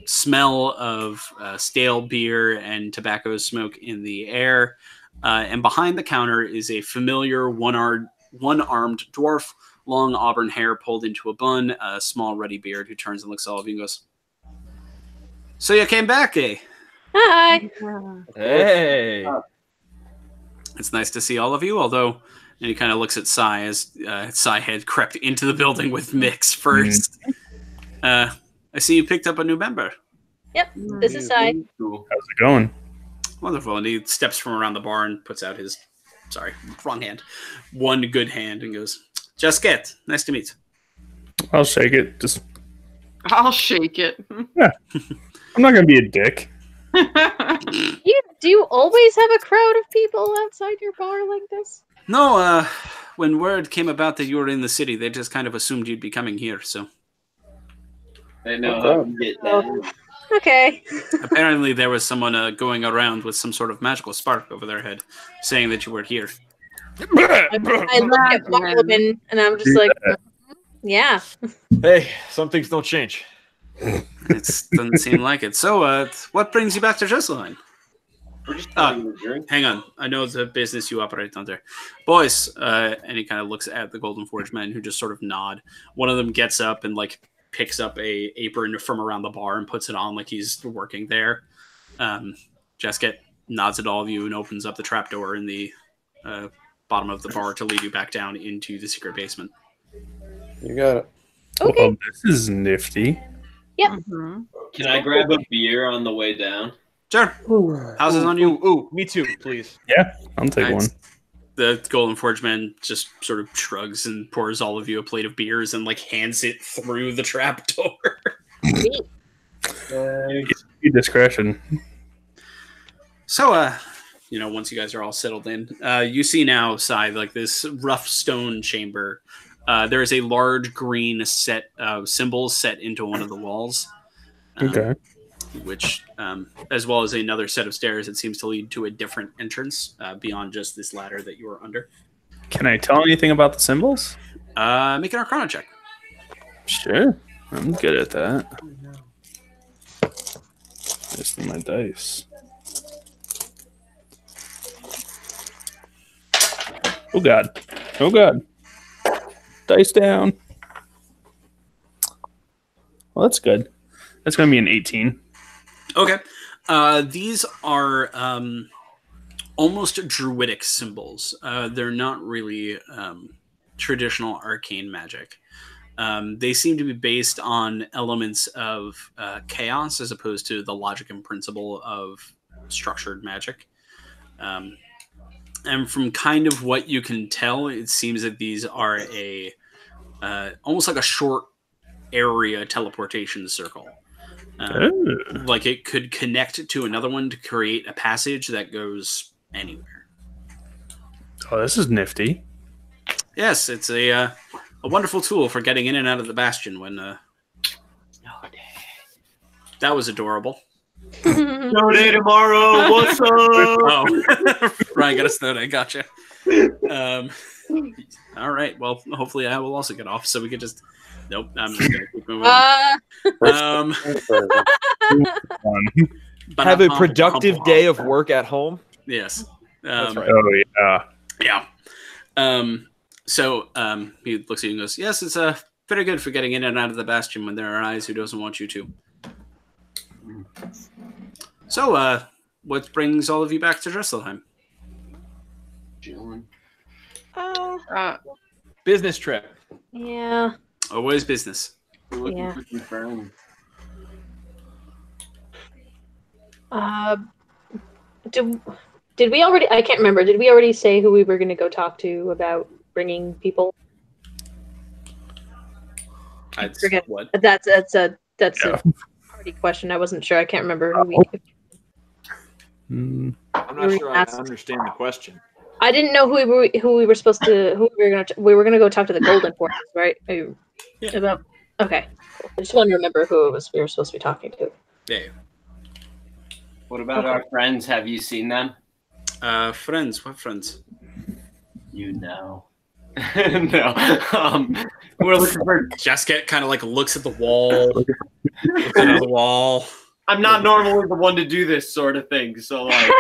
[SPEAKER 1] smell of stale beer and tobacco smoke in the air. And behind the counter is a familiar one-armed dwarf, long auburn hair pulled into a bun, a small ruddy beard who turns and looks at all of you and goes, "So you came back, eh?"
[SPEAKER 2] Hi.
[SPEAKER 3] Hey.
[SPEAKER 1] It's nice to see all of you, although... And he kind of looks at Sai as Sai had crept into the building with Mix first. I see you picked up a new member.
[SPEAKER 2] Yep, this is Sai.
[SPEAKER 1] Cool.
[SPEAKER 6] How's it going?
[SPEAKER 1] Wonderful. And he steps from around the bar and puts out his... Sorry, wrong hand. One good hand and goes, "Just get. Nice to meet."
[SPEAKER 6] I'll shake it.
[SPEAKER 7] I'll shake it.
[SPEAKER 6] Yeah. I'm not going to be a dick.
[SPEAKER 2] Do you always have a crowd of people outside your bar like this?
[SPEAKER 1] No, when word came about that you were in the city, they just kind of assumed you'd be coming here, so...
[SPEAKER 5] I know how to get down.
[SPEAKER 2] Okay.
[SPEAKER 1] Apparently there was someone going around with some sort of magical spark over their head, saying that you were here.
[SPEAKER 2] I look at Marleman and I'm just like, yeah.
[SPEAKER 3] Hey, some things don't change.
[SPEAKER 1] It doesn't seem like it. So, what brings you back to Jesselheim? Hang on. I know the business you operate under. Boys, and he kind of looks at the Golden Forge men who just sort of nod. One of them gets up and, like, picks up a apron from around the bar and puts it on like he's working there. Jesket nods at all of you and opens up the trapdoor in the bottom of the bar to lead you back down into the secret basement.
[SPEAKER 4] You got it.
[SPEAKER 2] Okay.
[SPEAKER 6] Well, this is nifty.
[SPEAKER 2] Yep.
[SPEAKER 7] Mm-hmm.
[SPEAKER 5] Can I grab a beer on the way down?
[SPEAKER 1] Sure. How's it on you?
[SPEAKER 3] Ooh, me too, please.
[SPEAKER 6] Yeah, I'll take one.
[SPEAKER 1] The Golden Forge man just sort of shrugs and pours all of you a plate of beers and like hands it through the trapdoor.
[SPEAKER 6] Discretion.
[SPEAKER 1] So, once you guys are all settled in, you see now outside like this rough stone chamber. There is a large green set of symbols set into one of the walls.
[SPEAKER 6] Okay.
[SPEAKER 1] which, as well as another set of stairs, it seems to lead to a different entrance beyond just this ladder that you are under.
[SPEAKER 6] Can I tell anything about the symbols?
[SPEAKER 1] Make an Arcana check.
[SPEAKER 6] Sure. I'm good at that. Just my dice. Oh, God. Oh, God. Dice down. Well, that's good. That's going to be an 18.
[SPEAKER 1] Okay. These are almost druidic symbols. They're not really traditional arcane magic. They seem to be based on elements of chaos as opposed to the logic and principle of structured magic. And from kind of what you can tell, it seems that these are a almost like a short area teleportation circle. Like it could connect to another one to create a passage that goes anywhere.
[SPEAKER 6] Oh, this is nifty.
[SPEAKER 1] Yes, it's a wonderful tool for getting in and out of the bastion when that was adorable.
[SPEAKER 5] Snow day tomorrow. What's up?
[SPEAKER 1] Oh, Ryan got a snow day. Gotcha. All right. Well, hopefully I will also get off, so we could just. Nope. I'm just gonna keep moving on.
[SPEAKER 3] Have a productive day of work at home.
[SPEAKER 1] Yes.
[SPEAKER 3] That's right.
[SPEAKER 6] Oh
[SPEAKER 1] Yeah. So he looks at you and goes, "Yes, it's very good for getting in and out of the bastion when there are eyes who doesn't want you to." So, what brings all of you back to Dresselheim?
[SPEAKER 5] Chilling.
[SPEAKER 3] Business trip.
[SPEAKER 2] Yeah.
[SPEAKER 1] Always business.
[SPEAKER 2] Yeah. Did we already? I can't remember. Did we already say who we were going to go talk to about bringing people?
[SPEAKER 1] I'd
[SPEAKER 2] forget.
[SPEAKER 1] What?
[SPEAKER 2] That's a party question. I wasn't sure. I can't remember who we.
[SPEAKER 3] I'm not sure I understand the question.
[SPEAKER 2] I didn't know who we were supposed to we were gonna go talk to the Golden Forces, right?
[SPEAKER 1] Yeah.
[SPEAKER 2] About okay. I just want to remember who it was we were supposed to be talking to.
[SPEAKER 1] Yeah.
[SPEAKER 5] What about our friends? Have you seen them?
[SPEAKER 1] Friends. What friends?
[SPEAKER 5] You know. No. We're looking for.
[SPEAKER 1] Jasket kind of like looks at the wall. Looks at the wall.
[SPEAKER 5] I'm not normally the one to do this sort of thing, so like.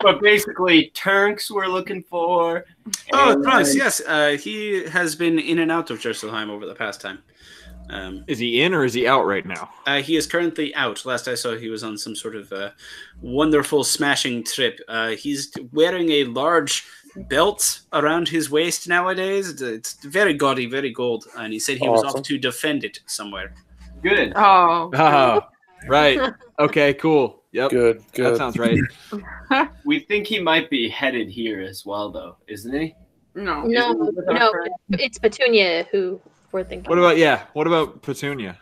[SPEAKER 5] But basically, Turks we're looking for.
[SPEAKER 1] Oh, nice. Yes, he has been in and out of Dresselheim over the past time.
[SPEAKER 3] Is he in or is he out right now?
[SPEAKER 1] He is currently out. Last I saw, he was on some sort of wonderful smashing trip. He's wearing a large belt around his waist nowadays. It's very gaudy, very gold. And he said he was off to defend it somewhere.
[SPEAKER 5] Good.
[SPEAKER 7] Oh.
[SPEAKER 3] Right. Okay, cool. Yep.
[SPEAKER 4] Good.
[SPEAKER 3] That sounds right.
[SPEAKER 5] We think he might be headed here as well, though, isn't he?
[SPEAKER 7] No.
[SPEAKER 2] No, it's Petunia who we're thinking.
[SPEAKER 3] What about Petunia?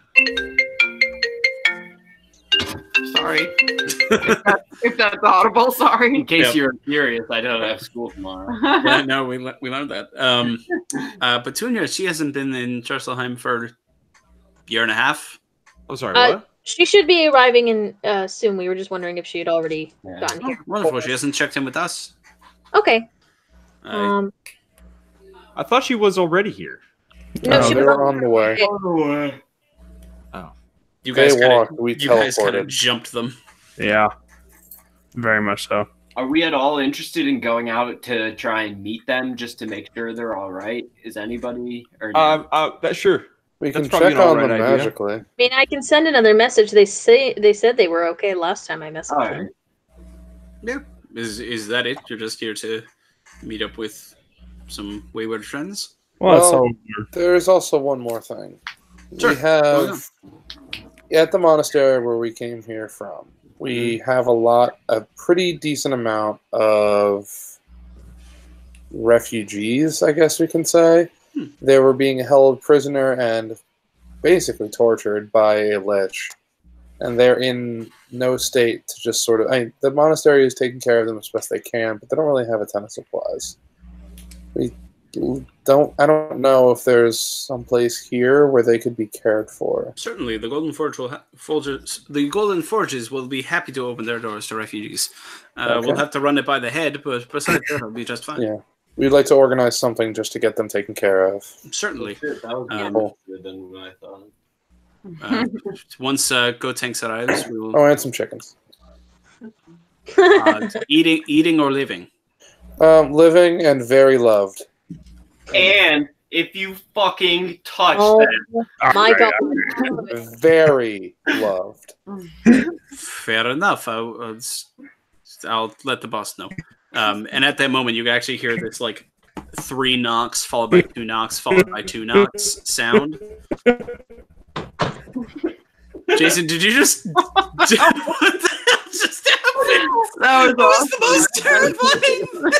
[SPEAKER 7] Sorry. if that's audible, sorry.
[SPEAKER 5] In case you're curious, I don't have school tomorrow.
[SPEAKER 1] Yeah, no, we learned that. Petunia, she hasn't been in Dresselheim for a year and a half.
[SPEAKER 3] I'm sorry, what?
[SPEAKER 2] She should be arriving in soon. We were just wondering if she had already gotten here.
[SPEAKER 1] Wonderful. She hasn't checked in with us.
[SPEAKER 2] Okay.
[SPEAKER 3] I thought she was already here.
[SPEAKER 2] No, she was
[SPEAKER 4] on the way.
[SPEAKER 3] Oh.
[SPEAKER 1] You guys
[SPEAKER 4] teleported.
[SPEAKER 1] kind of jumped them.
[SPEAKER 6] Yeah. Very much so.
[SPEAKER 5] Are we at all interested in going out to try and meet them just to make sure they're all right? Is anybody or no?
[SPEAKER 3] Sure.
[SPEAKER 4] We can
[SPEAKER 3] That's
[SPEAKER 4] check on them
[SPEAKER 3] idea.
[SPEAKER 4] magically.
[SPEAKER 2] I mean, I can send another message. They said they were okay last time I messaged
[SPEAKER 5] All
[SPEAKER 2] them.
[SPEAKER 5] right.
[SPEAKER 1] Yeah. Is that it? You're just here to meet up with some wayward friends?
[SPEAKER 6] Well,
[SPEAKER 4] there's also one more thing.
[SPEAKER 1] Sure.
[SPEAKER 4] We have at the monastery where we came here from. We have a pretty decent amount of refugees, I guess we can say. They were being held prisoner and basically tortured by a lich. And they're in no state to just sort of... the monastery is taking care of them as best they can, but they don't really have a ton of supplies. I don't know if there's some place here where they could be cared for.
[SPEAKER 1] Certainly, the Golden Forges will be happy to open their doors to refugees.
[SPEAKER 4] Okay.
[SPEAKER 1] We'll have to run it by the head, but besides that, it'll be just fine.
[SPEAKER 4] Yeah, we'd like to organize something just to get them taken care of.
[SPEAKER 1] Certainly.
[SPEAKER 5] That was more than what I thought.
[SPEAKER 1] Once Gotenks arrives, we will.
[SPEAKER 4] Oh, and some chickens.
[SPEAKER 1] Eating or living.
[SPEAKER 4] Living and very loved.
[SPEAKER 5] And if you fucking touch them,
[SPEAKER 2] My God.
[SPEAKER 4] Very loved.
[SPEAKER 1] Fair enough. I'll let the boss know. And at that moment, you can actually hear this like 3 knocks followed by 2 knocks followed by 2 knocks sound. Jason, did you just? What the hell just happened? That was the most terrifying thing.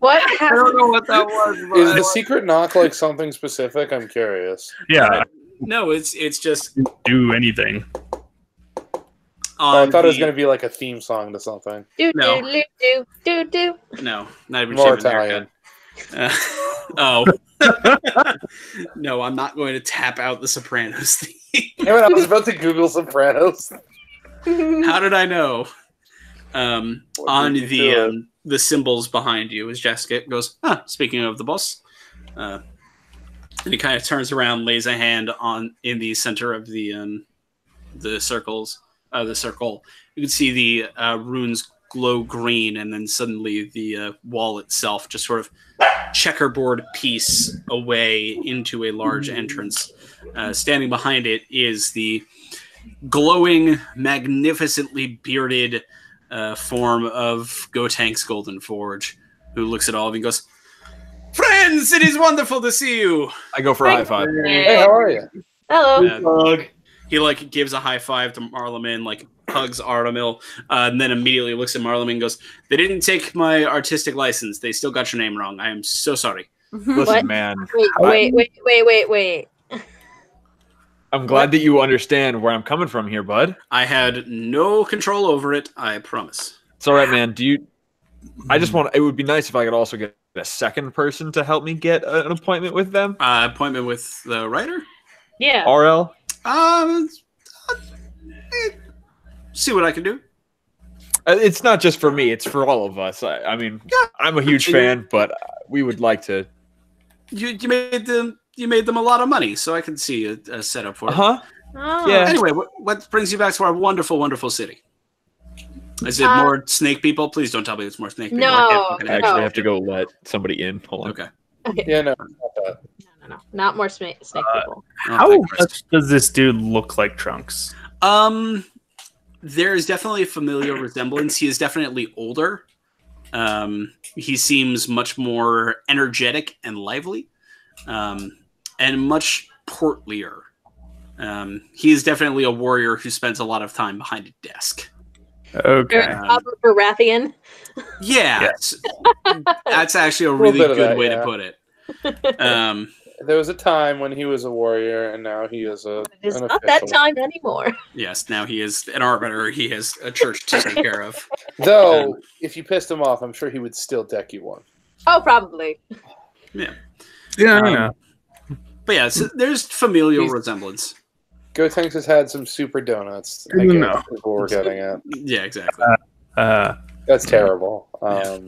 [SPEAKER 2] What
[SPEAKER 7] I
[SPEAKER 2] happened?
[SPEAKER 7] don't know what that was.
[SPEAKER 4] Is the secret knock like something specific? I'm curious.
[SPEAKER 6] Yeah,
[SPEAKER 1] No, it's just
[SPEAKER 6] do anything.
[SPEAKER 4] I thought it was going to be like a theme song to something.
[SPEAKER 2] Do
[SPEAKER 1] No.
[SPEAKER 2] do do do do.
[SPEAKER 1] No, not even
[SPEAKER 4] More
[SPEAKER 1] shaving
[SPEAKER 4] Italian.
[SPEAKER 1] haircut. No, I'm not going to tap out the Sopranos theme.
[SPEAKER 4] Damn it, I was about to Google Sopranos.
[SPEAKER 1] How did I know? On
[SPEAKER 4] did you do?
[SPEAKER 1] the symbols behind you, as Jessica goes, speaking of the boss, and he kind of turns around, lays a hand in the center of the circles, the circle. You can see the runes glow green, and then suddenly the wall itself just sort of checkerboard piece away into a large entrance. Standing behind it is the glowing, magnificently bearded form of Gotank's Golden Forge, who looks at all of you and goes, "Friends, it is wonderful to see you."
[SPEAKER 3] I go for a high five.
[SPEAKER 4] Hey, how are you?
[SPEAKER 2] Hello.
[SPEAKER 1] He like gives a high five to Marleman, like hugs Artemil, and then immediately looks at Marleman and goes, "They didn't take my artistic license. They still got your name wrong. I am so sorry."
[SPEAKER 3] Listen,
[SPEAKER 2] What?
[SPEAKER 3] man.
[SPEAKER 2] Wait.
[SPEAKER 3] I'm glad that you understand where I'm coming from here, bud.
[SPEAKER 1] I had no control over it, I promise.
[SPEAKER 3] It's all right, man. I just want. It would be nice if I could also get a second person to help me get an appointment with them.
[SPEAKER 1] Appointment with the writer?
[SPEAKER 2] Yeah.
[SPEAKER 3] RL.
[SPEAKER 1] See what I can do.
[SPEAKER 3] It's not just for me; it's for all of us. I mean, I'm a huge fan, but we would like to.
[SPEAKER 1] You made them a lot of money, so I can see a setup for it.
[SPEAKER 3] Oh.
[SPEAKER 1] Yeah. Anyway, what brings you back to our wonderful, wonderful city? Is it more snake people? Please don't tell me it's more snake people.
[SPEAKER 2] No.
[SPEAKER 3] I actually have to go let somebody in. Hold on.
[SPEAKER 1] Okay.
[SPEAKER 4] Yeah, no, not that.
[SPEAKER 2] No. Not more snake people.
[SPEAKER 6] How much does this dude look like Trunks?
[SPEAKER 1] There is definitely a familiar resemblance. He is definitely older. He seems much more energetic and lively, and much portlier. He is definitely a warrior who spends a lot of time behind a desk.
[SPEAKER 6] Okay.
[SPEAKER 2] Baratheon.
[SPEAKER 1] Yeah,
[SPEAKER 6] Yes.
[SPEAKER 1] that's actually a really
[SPEAKER 4] bit of
[SPEAKER 1] good
[SPEAKER 4] that,
[SPEAKER 1] way
[SPEAKER 4] yeah.
[SPEAKER 1] to put it.
[SPEAKER 4] There was a time when he was a warrior, and now he is an
[SPEAKER 2] It's not
[SPEAKER 4] official.
[SPEAKER 2] that time anymore.
[SPEAKER 1] Yes, now he is an arbiter. He has a church to take care of.
[SPEAKER 4] Though, if you pissed him off, I'm sure he would still deck you one.
[SPEAKER 2] Oh, probably.
[SPEAKER 1] Yeah,
[SPEAKER 6] Yeah, I know.
[SPEAKER 1] but yeah, so there's familial resemblance.
[SPEAKER 4] Gotenks has had some super donuts. I
[SPEAKER 6] No.
[SPEAKER 4] guess people were getting at.
[SPEAKER 1] Yeah, exactly.
[SPEAKER 4] That's terrible.
[SPEAKER 1] Yeah.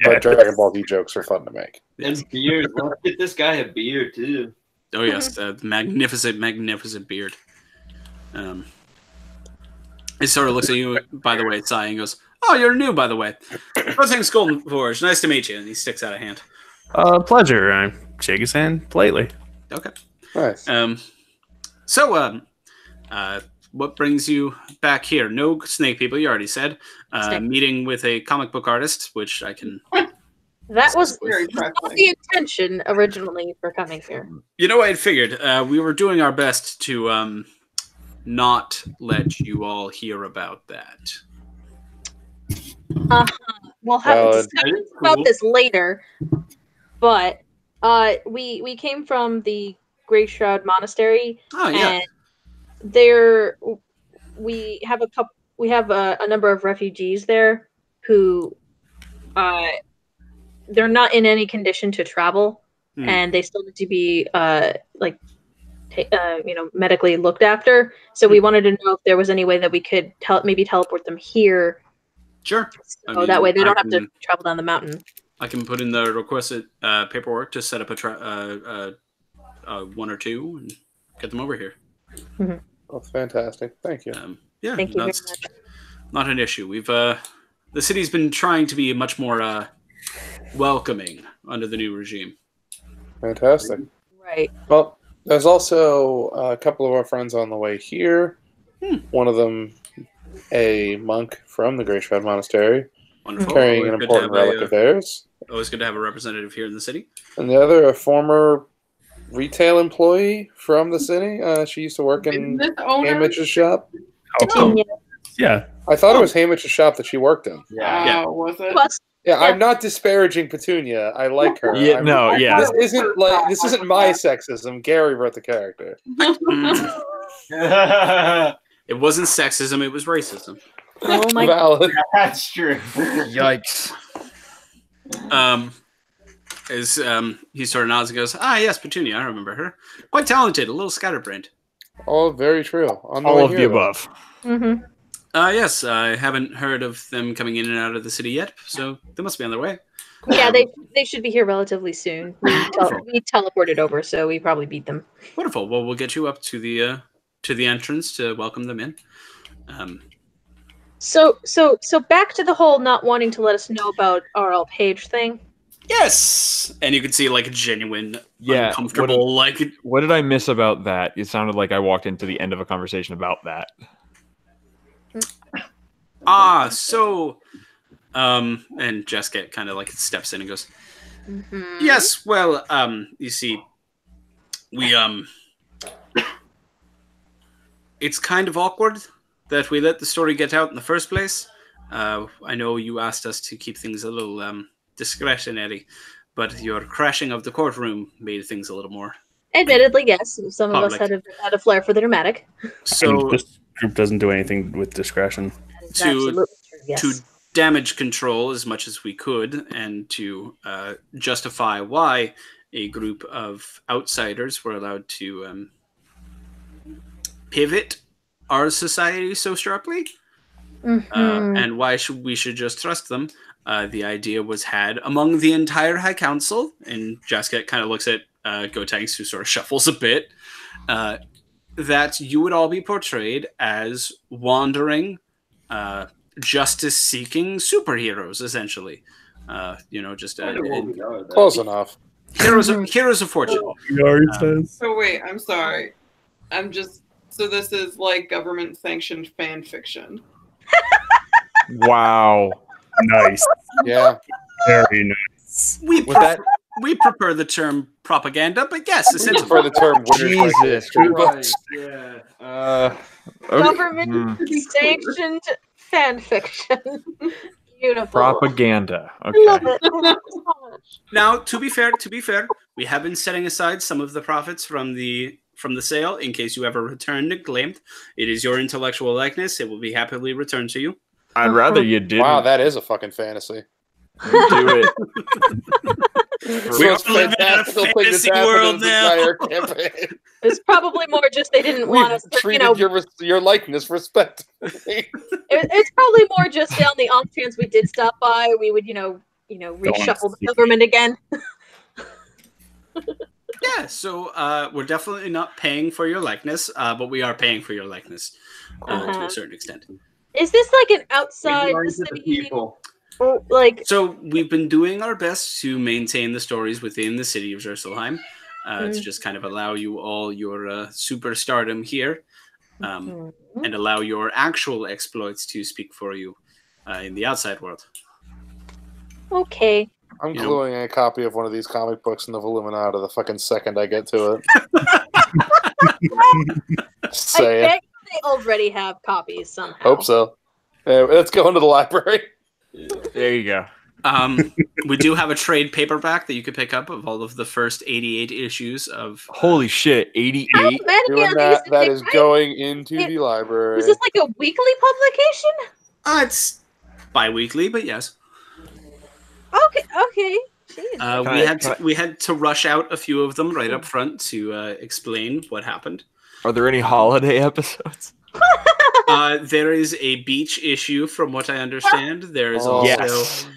[SPEAKER 4] But Dragon Ball Z jokes are fun to make.
[SPEAKER 5] And beard. Let's get this guy a beard too.
[SPEAKER 1] Oh yes, magnificent, magnificent beard. He sort of looks at you, by the way, sighing, and goes, "Oh, you're new, by the way. Gotenks Golden Forge. Nice to meet you." And he sticks out a hand.
[SPEAKER 6] Pleasure. I shake his hand politely.
[SPEAKER 1] Okay.
[SPEAKER 4] Nice.
[SPEAKER 1] So, what brings you back here? No snake people, you already said. Meeting with a comic book artist, which I can...
[SPEAKER 2] That was
[SPEAKER 7] Very
[SPEAKER 2] not
[SPEAKER 7] prepped.
[SPEAKER 2] the intention originally for coming here.
[SPEAKER 1] You know, I had figured. We were doing our best to not let you all hear about that.
[SPEAKER 2] We'll have
[SPEAKER 4] Valid.
[SPEAKER 2] discussions about this later, but we came from the Grey Shroud Monastery,
[SPEAKER 1] Oh, yeah.
[SPEAKER 2] and there we have a number of refugees there who they're not in any condition to travel, and they still need to be medically looked after. So we wanted to know if there was any way that we could maybe teleport them here.
[SPEAKER 1] Sure.
[SPEAKER 2] So that way they don't have to travel down the mountain.
[SPEAKER 1] I can put in the requested paperwork to set up one or two and get them over here.
[SPEAKER 2] Mm-hmm.
[SPEAKER 4] That's fantastic. Thank you.
[SPEAKER 2] Thank you very much.
[SPEAKER 1] Not an issue. We've the city's been trying to be much more welcoming under the new regime.
[SPEAKER 4] Fantastic.
[SPEAKER 2] Right.
[SPEAKER 4] Well, there's also a couple of our friends on the way here. One of them, a monk from the Grey Shroud Monastery, carrying an important relic of theirs.
[SPEAKER 1] Always good to have a representative here in the city.
[SPEAKER 4] And the other, a former retail employee from the city. She used to work in Hamish's shop.
[SPEAKER 6] Oh, yeah.
[SPEAKER 4] I thought it was Hamish's shop that she worked in.
[SPEAKER 7] Yeah. Was it?
[SPEAKER 4] Yeah, I'm not disparaging Petunia. I like her. This isn't my sexism. Gary wrote the character.
[SPEAKER 1] It wasn't sexism, it was racism.
[SPEAKER 2] Oh my
[SPEAKER 4] Valid.
[SPEAKER 5] That's true.
[SPEAKER 3] Yikes.
[SPEAKER 1] As he sort of nods and goes, yes, Petunia, I remember her. Quite talented, a little scatterbrained.
[SPEAKER 4] All very true.
[SPEAKER 3] All of the above.
[SPEAKER 2] Mm-hmm.
[SPEAKER 1] Yes, I haven't heard of them coming in and out of the city yet, so they must be on their way.
[SPEAKER 2] Yeah, they should be here relatively soon. We teleported over, so we probably beat them.
[SPEAKER 1] Wonderful. Well, we'll get you up to the entrance to welcome them in.
[SPEAKER 2] So back to the whole not wanting to let us know about RL Page thing.
[SPEAKER 1] Yes, and you can see like a genuine, uncomfortable.
[SPEAKER 3] What did I miss about that? It sounded like I walked into the end of a conversation about that.
[SPEAKER 1] And Jessica kind of like steps in and goes, yes, well, you see, we, it's kind of awkward that we let the story get out in the first place. I know you asked us to keep things a little, discretionary, but your crashing of the courtroom made things a little more.
[SPEAKER 2] Admittedly, yes. Some of us had a flair for the dramatic.
[SPEAKER 6] So this group doesn't do anything with discretion.
[SPEAKER 1] To damage control as much as we could, and to justify why a group of outsiders were allowed to pivot our society so sharply, and why we should just trust them. The idea was had among the entire High Council, and Jessica kind of looks at Gotanks, who sort of shuffles a bit, that you would all be portrayed as wandering, justice-seeking superheroes, essentially. Just
[SPEAKER 4] close enough.
[SPEAKER 1] Heroes of fortune.
[SPEAKER 7] So wait, I'm sorry. So this is like government-sanctioned fan fiction.
[SPEAKER 3] Wow.
[SPEAKER 6] Nice.
[SPEAKER 4] Yeah.
[SPEAKER 6] Very nice.
[SPEAKER 1] We prefer the term propaganda, but yes, essentially.
[SPEAKER 4] For the term
[SPEAKER 3] Jesus Christ.
[SPEAKER 1] Yeah.
[SPEAKER 2] Government-sanctioned fan fiction. Beautiful.
[SPEAKER 3] Propaganda. Okay.
[SPEAKER 2] Love it. So much.
[SPEAKER 1] Now, to be fair, we have been setting aside some of the profits from the sale in case you ever return and claimed. It is your intellectual likeness. It will be happily returned to you.
[SPEAKER 3] I'd rather you didn't.
[SPEAKER 4] Wow, that is a fucking fantasy.
[SPEAKER 3] Do it.
[SPEAKER 1] We are living in a fantasy world now.
[SPEAKER 2] It's probably more just they didn't want us to,
[SPEAKER 4] treated your likeness respect.
[SPEAKER 2] It's probably more just on the off chance we did stop by, we would, reshuffle the government again.
[SPEAKER 1] Yeah, so we're definitely not paying for your likeness, but we are paying for your likeness to a certain extent.
[SPEAKER 2] Is this like an outside the city? So
[SPEAKER 1] we've been doing our best to maintain the stories within the city of Zerselheim, to just kind of allow you all your superstardom here, and allow your actual exploits to speak for you in the outside world.
[SPEAKER 2] Okay.
[SPEAKER 4] I'm gluing a copy of one of these comic books in the Voluminata the fucking second I get to it.
[SPEAKER 2] I bet they already have copies somehow.
[SPEAKER 4] Hope so. Let's go into the library.
[SPEAKER 3] There you go.
[SPEAKER 1] We do have a trade paperback that you could pick up of all of the first 88 issues of...
[SPEAKER 3] Holy shit, 88?
[SPEAKER 4] That is going into the library.
[SPEAKER 2] Was this like a weekly publication?
[SPEAKER 1] It's bi-weekly, but yes.
[SPEAKER 2] Okay.
[SPEAKER 1] We had to rush out a few of them right up front to explain what happened.
[SPEAKER 3] Are there any holiday episodes?
[SPEAKER 1] There is a beach issue, from what I understand. There is also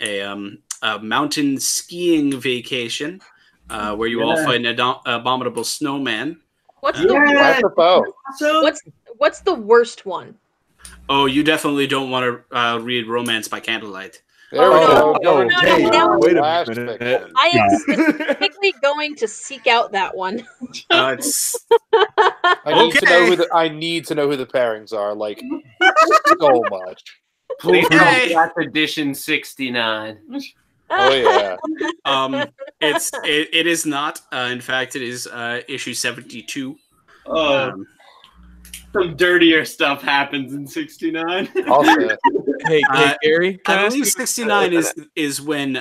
[SPEAKER 1] a mountain skiing vacation where you all fight an abominable snowman.
[SPEAKER 2] What's the worst one?
[SPEAKER 1] Oh, you definitely don't want to read Romance by Candlelight.
[SPEAKER 4] There we go.
[SPEAKER 3] Wait a minute.
[SPEAKER 2] I am specifically going to seek out that one.
[SPEAKER 4] I need to know who the pairings are. Like so much.
[SPEAKER 5] Please tell me that's edition 69.
[SPEAKER 4] Oh yeah.
[SPEAKER 1] It is not. In fact, it is issue 72.
[SPEAKER 5] Some dirtier stuff happens in 69.
[SPEAKER 3] Hey, Gary.
[SPEAKER 1] I believe 69 is when.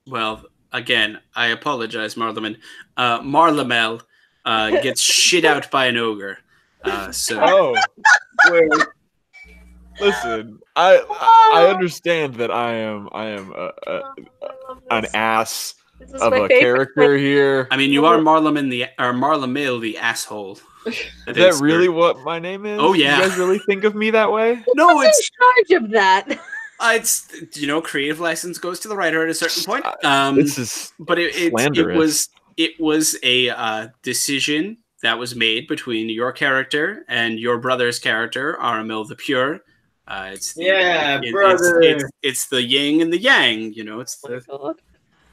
[SPEAKER 1] Well, again, I apologize, Marleman. Marlamel gets shit out by an ogre.
[SPEAKER 3] Oh, wait. Listen, I understand that I am an ass of a character here.
[SPEAKER 1] I mean, you are Marlamil the asshole.
[SPEAKER 3] Is that really what my name is?
[SPEAKER 1] Oh yeah.
[SPEAKER 3] You guys really think of me that way?
[SPEAKER 2] No, it's in charge of that.
[SPEAKER 1] It's creative license goes to the writer at a certain point.
[SPEAKER 3] This is
[SPEAKER 1] it was a decision that was made between your character and your brother's character, Aramil the Pure. It's the yin and the yang.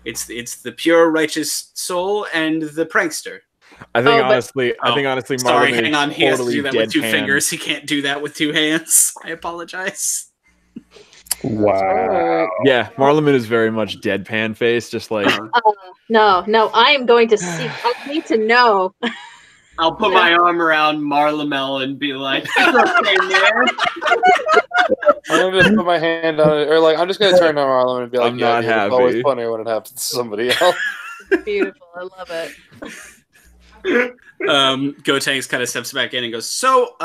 [SPEAKER 1] It's the pure righteous soul and the prankster.
[SPEAKER 3] I think honestly,
[SPEAKER 1] sorry,
[SPEAKER 3] Marlon
[SPEAKER 1] hang on. He has to do that with two
[SPEAKER 3] deadpan.
[SPEAKER 1] fingers. He can't do that with two hands. I apologize.
[SPEAKER 6] Wow.
[SPEAKER 3] Yeah, Marleman is very much deadpan face, just like.
[SPEAKER 2] No, I am going to seek. I need to know.
[SPEAKER 5] I'll put my arm around Marlamel and be like, "Okay, man."
[SPEAKER 4] I'm gonna just put my hand on it, or like I'm just gonna turn to Marlon and be like,
[SPEAKER 3] I'm not happy.
[SPEAKER 4] It's always funny when it happens to somebody else.
[SPEAKER 2] Beautiful, I love it.
[SPEAKER 1] Gotenks kind of steps back in and goes, "So,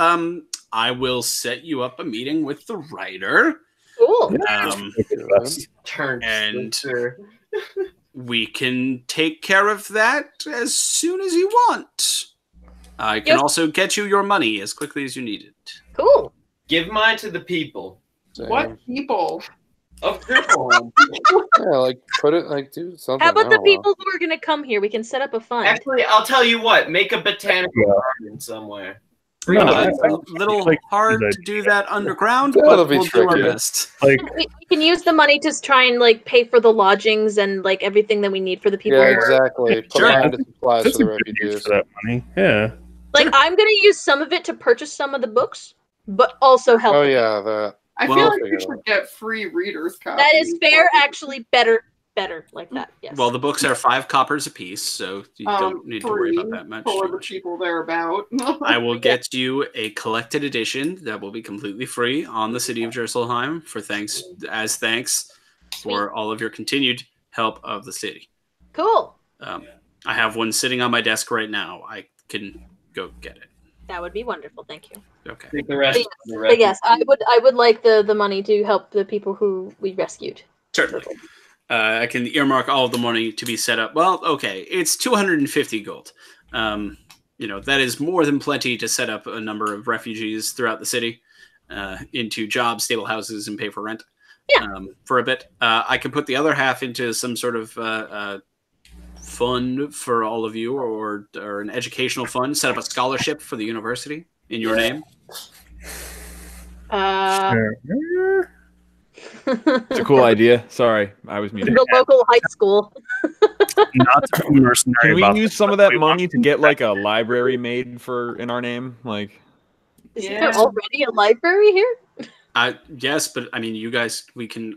[SPEAKER 1] I will set you up a meeting with the writer.
[SPEAKER 2] Cool.
[SPEAKER 1] And we can take care of that as soon as you want. I can also get you your money as quickly as you need it."
[SPEAKER 2] Cool.
[SPEAKER 5] Give mine to the people.
[SPEAKER 7] What people?
[SPEAKER 5] Of Griffon.
[SPEAKER 4] Yeah, like put it like do something.
[SPEAKER 2] How about the people who are going to come here? We can set up a fund.
[SPEAKER 5] Actually, I'll tell you what. Make a botanical garden somewhere.
[SPEAKER 1] It's a little hard to do that underground, but we'll do our best.
[SPEAKER 2] We can use the money to try and pay for the lodgings and everything that we need for the people.
[SPEAKER 4] Yeah, exactly. Put
[SPEAKER 1] Sure.
[SPEAKER 4] money to supplies for the refugees.
[SPEAKER 6] For that money. Yeah.
[SPEAKER 2] I'm going to use some of it to purchase some of the books, but also help.
[SPEAKER 4] Oh yeah, that.
[SPEAKER 7] I feel like we should get free readers copies.
[SPEAKER 2] That is fair. Actually, better like that. Yes.
[SPEAKER 1] Well, the books are 5 coppers apiece, so you don't need to worry about that much.
[SPEAKER 7] For the people thereabout.
[SPEAKER 1] I will get you a collected edition that will be completely free on the city of Jerselheim for thanks for all of your continued help of the city.
[SPEAKER 2] Cool.
[SPEAKER 1] I have one sitting on my desk right now. I can go get it.
[SPEAKER 2] That would be wonderful. Thank you.
[SPEAKER 1] Okay.
[SPEAKER 5] Take the rest.
[SPEAKER 2] But yes, I would like the money to help the people who we rescued.
[SPEAKER 1] Certainly. I can earmark all of the money to be set up. Well, okay, it's 250 gold. That is more than plenty to set up a number of refugees throughout the city into jobs, stable houses, and pay for rent.
[SPEAKER 2] Yeah.
[SPEAKER 1] For a bit. I can put the other half into some sort of fund for all of you, or an educational fund. Set up a scholarship for the university in your name.
[SPEAKER 6] Sure.
[SPEAKER 3] It's a cool idea. Sorry, I was muted.
[SPEAKER 2] The local high school.
[SPEAKER 6] Not to be mercenary.
[SPEAKER 3] Can we use some of that money to get a library made in our name?
[SPEAKER 2] Is there already a library here?
[SPEAKER 1] Yes, but I mean, you guys, we can.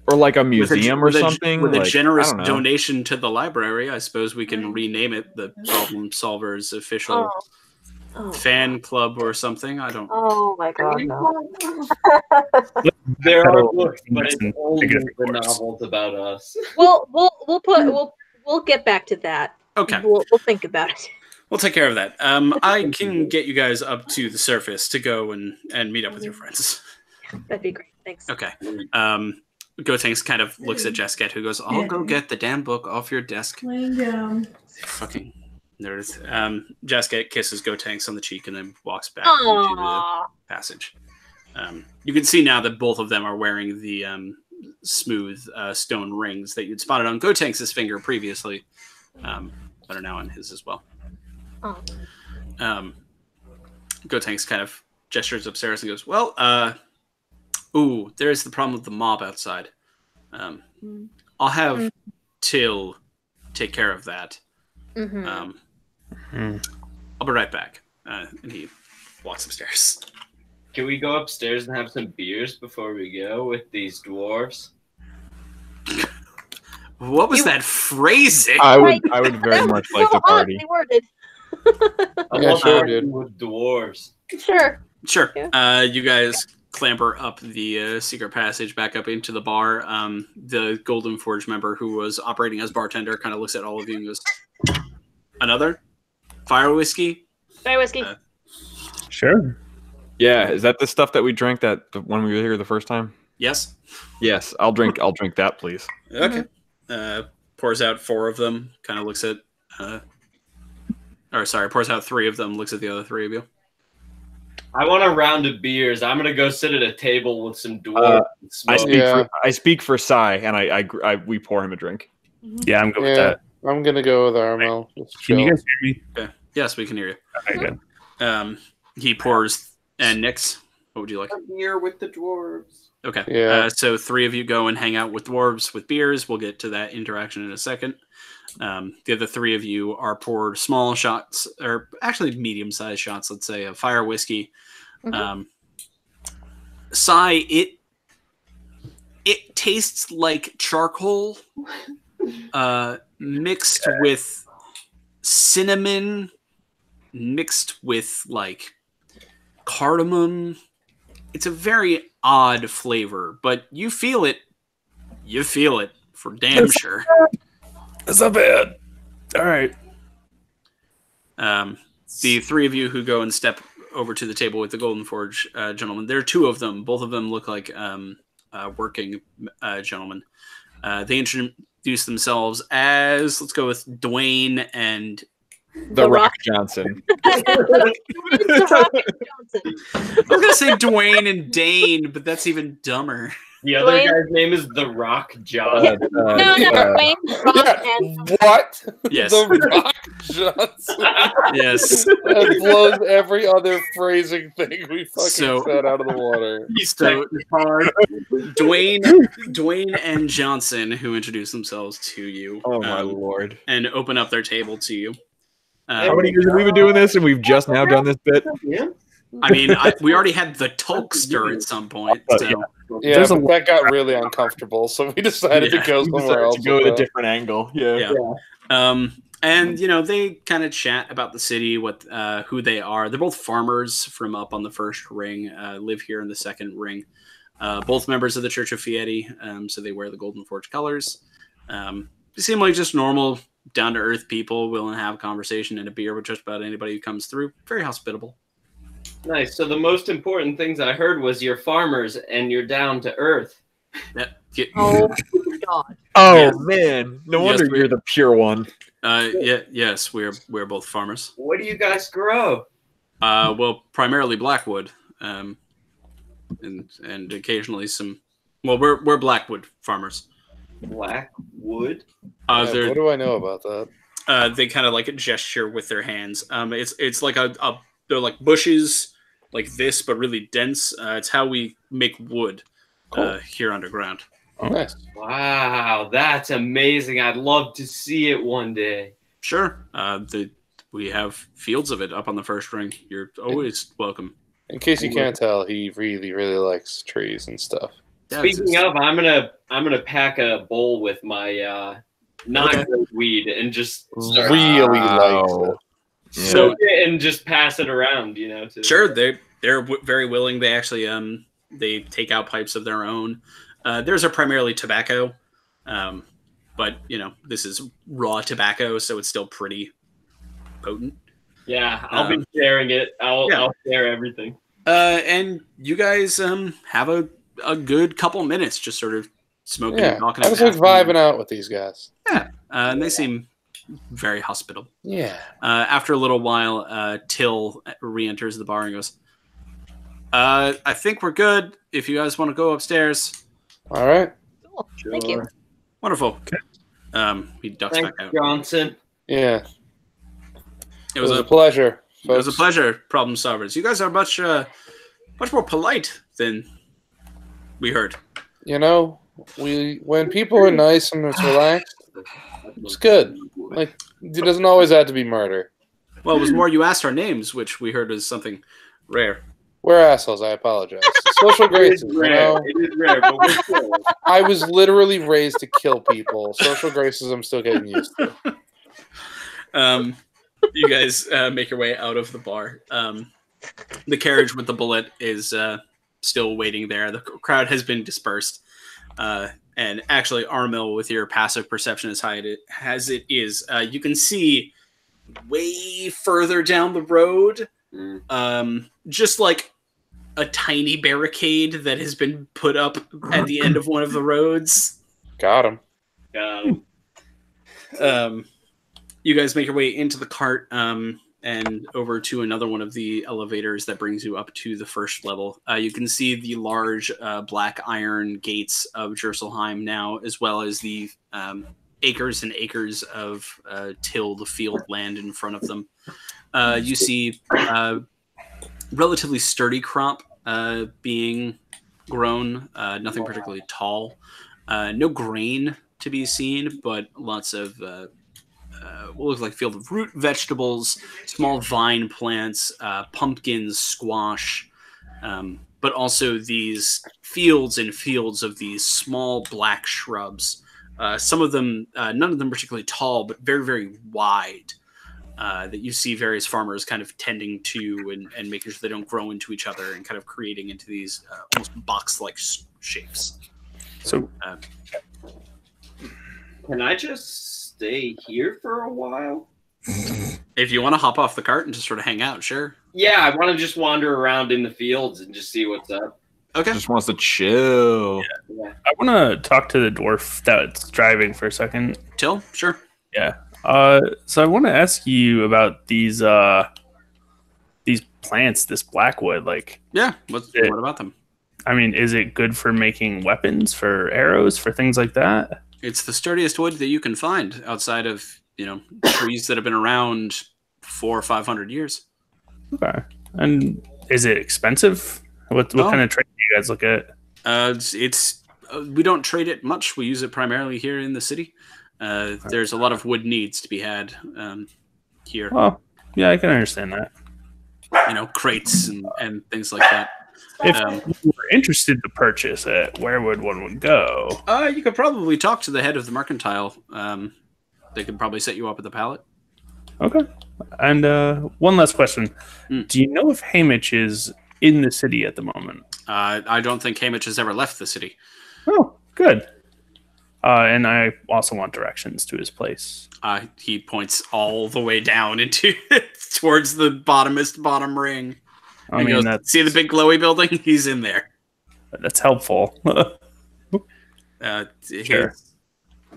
[SPEAKER 3] Or a museum or something.
[SPEAKER 1] With a generous donation to the library, I suppose we can rename it the Problem Solvers Official Fan Club or something. I don't.
[SPEAKER 2] Oh my god! No.
[SPEAKER 5] There are books, but it's only the novels about us.
[SPEAKER 2] We'll get back to that.
[SPEAKER 1] Okay.
[SPEAKER 2] We'll think about it.
[SPEAKER 1] We'll take care of that. I can get you guys up to the surface to go and meet up with your friends.
[SPEAKER 2] That'd be great. Thanks.
[SPEAKER 1] Okay. Gotenks kind of looks at Jesket, who goes, "I'll go get the damn book off your desk."
[SPEAKER 8] Laying down.
[SPEAKER 1] Fucking nerds. Jesket kisses Gotenks on the cheek and then walks back into the passage. You can see now that both of them are wearing the smooth stone rings that you'd spotted on Gotenks' finger previously, but are now on his as well. Gotenks kind of gestures upstairs and goes, "Well, there's the problem with the mob outside. I'll have Till take care of that. I'll be right back." And he walks upstairs.
[SPEAKER 5] Can we go upstairs and have some beers before we go with these dwarves?
[SPEAKER 1] What was that phrasing?
[SPEAKER 3] I would very much like to party.
[SPEAKER 5] I love partying with dwarves.
[SPEAKER 2] Sure.
[SPEAKER 1] Sure. You guys clamber up the secret passage back up into the bar. The Golden Forge member who was operating as bartender kind of looks at all of you and goes, "Another? Fire whiskey?"
[SPEAKER 2] Fire whiskey.
[SPEAKER 6] Sure.
[SPEAKER 3] Yeah, is that the stuff that we drank when we were here the first time?
[SPEAKER 1] Yes.
[SPEAKER 3] Yes, I'll drink that, please.
[SPEAKER 1] Okay. Pours out 4 of them, kind of looks at pours out 3 of them, looks at the other 3 of you.
[SPEAKER 5] I want a round of beers. I'm gonna go sit at a table with some dwarves.
[SPEAKER 3] I speak for Sai, and we pour him a drink.
[SPEAKER 6] Yeah, I'm good with that.
[SPEAKER 4] I'm gonna go with Armel.
[SPEAKER 6] Can you guys hear me?
[SPEAKER 1] Okay. Yes, we can hear you.
[SPEAKER 6] Okay, good.
[SPEAKER 1] He pours, and Nyx, what would you like?
[SPEAKER 7] A beer with the dwarves.
[SPEAKER 1] Okay.
[SPEAKER 4] Yeah.
[SPEAKER 1] So 3 of you go and hang out with dwarves with beers. We'll get to that interaction in a second. The other 3 of you are poured small shots, or actually medium-sized shots, let's say, of fire whiskey. Sai, it tastes like charcoal mixed with cinnamon, mixed with like cardamom. It's a very odd flavor, but you feel it. You feel it for damn sure.
[SPEAKER 6] That's not bad. All right.
[SPEAKER 1] The 3 of you who go and step over to the table with the Golden Forge gentlemen, there are 2 of them. Both of them look like working gentlemen. They introduce themselves as, let's go with Dwayne and
[SPEAKER 3] The Rock Johnson.
[SPEAKER 2] The Rock Johnson.
[SPEAKER 1] I was gonna say Dwayne and Dane, but that's even dumber.
[SPEAKER 5] The other guy's name is The Rock Johnson.
[SPEAKER 2] No, Dwayne, Rock, and
[SPEAKER 4] What?
[SPEAKER 1] Yes.
[SPEAKER 4] The Rock Johnson.
[SPEAKER 1] Yes.
[SPEAKER 4] That blows every other phrasing thing we fucking said out of the water.
[SPEAKER 1] So Dwayne and Johnson, who introduce themselves to you.
[SPEAKER 3] Oh my lord!
[SPEAKER 1] And open up their table to you.
[SPEAKER 3] How many years have we been doing this, and we've just now done this bit?
[SPEAKER 5] Yeah.
[SPEAKER 1] I mean, we already had the Tulkster at some point. So.
[SPEAKER 4] Yeah, but that got really uncomfortable, so we decided to go somewhere else.
[SPEAKER 3] To go with a different angle. Yeah.
[SPEAKER 1] And they kind of chat about the city, who they are. They're both farmers from up on the first ring. Live here in the second ring. Both members of the Church of Fieri, so they wear the Golden Forge colors. They seem like just normal, down to earth people, willing to have a conversation and a beer with just about anybody who comes through. Very hospitable.
[SPEAKER 5] Nice. So the most important things I heard was you're farmers and you're down to earth.
[SPEAKER 2] oh God.
[SPEAKER 3] Oh man, no wonder you're the pure one.
[SPEAKER 1] Yes, we're both farmers.
[SPEAKER 5] What do you guys grow?
[SPEAKER 1] Well, primarily blackwood, and occasionally some. Well, we're blackwood farmers.
[SPEAKER 5] Blackwood.
[SPEAKER 4] What do I know about that?
[SPEAKER 1] They kind of like a gesture with their hands. It's like they're like bushes like this, but really dense. It's how we make wood here underground.
[SPEAKER 4] Oh, nice.
[SPEAKER 5] Wow, that's amazing. I'd love to see it one day.
[SPEAKER 1] Sure. We have fields of it up on the first ring. You're always welcome.
[SPEAKER 4] In case you can't tell, he really, really likes trees and stuff.
[SPEAKER 1] Yeah,
[SPEAKER 5] Speaking of, I'm gonna pack a bowl with my not-great weed and just start
[SPEAKER 4] likes it.
[SPEAKER 5] soak it and just pass it around.
[SPEAKER 1] Sure, they're very willing. They actually they take out pipes of their own. Theirs are primarily tobacco, but this is raw tobacco, so it's still pretty potent.
[SPEAKER 5] Yeah, I'll be sharing it. I'll share everything.
[SPEAKER 1] And you guys have a good couple minutes just sort of smoking
[SPEAKER 4] Yeah,
[SPEAKER 1] and talking.
[SPEAKER 4] I was like vibing out with these guys.
[SPEAKER 1] Yeah, and they seem very hospitable.
[SPEAKER 4] Yeah.
[SPEAKER 1] After a little while, Till re-enters the bar and goes, I think we're good. If you guys want to go upstairs.
[SPEAKER 4] All right.
[SPEAKER 2] Cool. Thank you.
[SPEAKER 1] Wonderful. He ducks
[SPEAKER 5] Thanks,
[SPEAKER 1] back out.
[SPEAKER 5] Johnson.
[SPEAKER 4] Yeah.
[SPEAKER 1] It was
[SPEAKER 4] a pleasure.
[SPEAKER 1] It was a pleasure, problem solvers. You guys are much more polite than we heard.
[SPEAKER 4] You know, when people are nice and it's relaxed, it's good. Like, it doesn't always have to be murder.
[SPEAKER 1] Well, it was more you asked our names, which we heard is something rare.
[SPEAKER 4] We're assholes. I apologize. Social graces, you know?
[SPEAKER 5] It is rare, but we're cool.
[SPEAKER 4] I was literally raised to kill people. Social graces, I'm still getting used to.
[SPEAKER 1] You guys make your way out of the bar. The carriage with the bullet is still waiting there. The crowd has been dispersed. And actually, Armil, with your passive perception as high as it is, you can see way further down the road, just like a tiny barricade that has been put up at the end of one of the roads.
[SPEAKER 4] Got him.
[SPEAKER 1] You guys make your way into the cart and over to another one of the elevators that brings you up to the first level. You can see the large black iron gates of Jerselheim now, as well as the acres and acres of till the field land in front of them. You see relatively sturdy crop being grown, nothing particularly tall. No grain to be seen, but lots of what looks like field of root vegetables, small vine plants, pumpkins, squash, but also these fields and fields of these small black shrubs. Some of them, none of them particularly tall, but very, very wide, that you see various farmers kind of tending to and making sure they don't grow into each other and kind of creating into these almost box-like shapes.
[SPEAKER 6] So,
[SPEAKER 5] can I just stay here for a while?
[SPEAKER 1] If you want to hop off the cart and just sort of hang out, sure.
[SPEAKER 5] Yeah, I want to just wander around in the fields and just see what's up.
[SPEAKER 1] Okay.
[SPEAKER 3] Just wants to chill.
[SPEAKER 5] Yeah.
[SPEAKER 6] I want to talk to the dwarf that's driving for a second.
[SPEAKER 1] Till, sure.
[SPEAKER 6] Yeah. So I want to ask you about these plants, this blackwood. Like,
[SPEAKER 1] yeah. What about them?
[SPEAKER 6] I mean, is it good for making weapons, for arrows, for things like that?
[SPEAKER 1] It's the sturdiest wood that you can find outside of, trees that have been around 400 or 500 years.
[SPEAKER 6] Okay. And is it expensive? What kind of trade do you guys look at?
[SPEAKER 1] We don't trade it much. We use it primarily here in the city. There's a lot of wood needs to be had here.
[SPEAKER 6] Well, yeah, I can understand that.
[SPEAKER 1] Crates and things like that.
[SPEAKER 6] If you were interested to purchase it, where would one go?
[SPEAKER 1] You could probably talk to the head of the mercantile. They could probably set you up with a pallet.
[SPEAKER 6] Okay. And one last question. Do you know if Hamish is in the city at the moment?
[SPEAKER 1] I don't think Hamish has ever left the city.
[SPEAKER 6] Oh, good. And I also want directions to his place.
[SPEAKER 1] He points all the way down into towards the bottom ring.
[SPEAKER 6] I mean,
[SPEAKER 1] see the big glowy building? He's in there.
[SPEAKER 6] That's helpful.
[SPEAKER 1] Sure.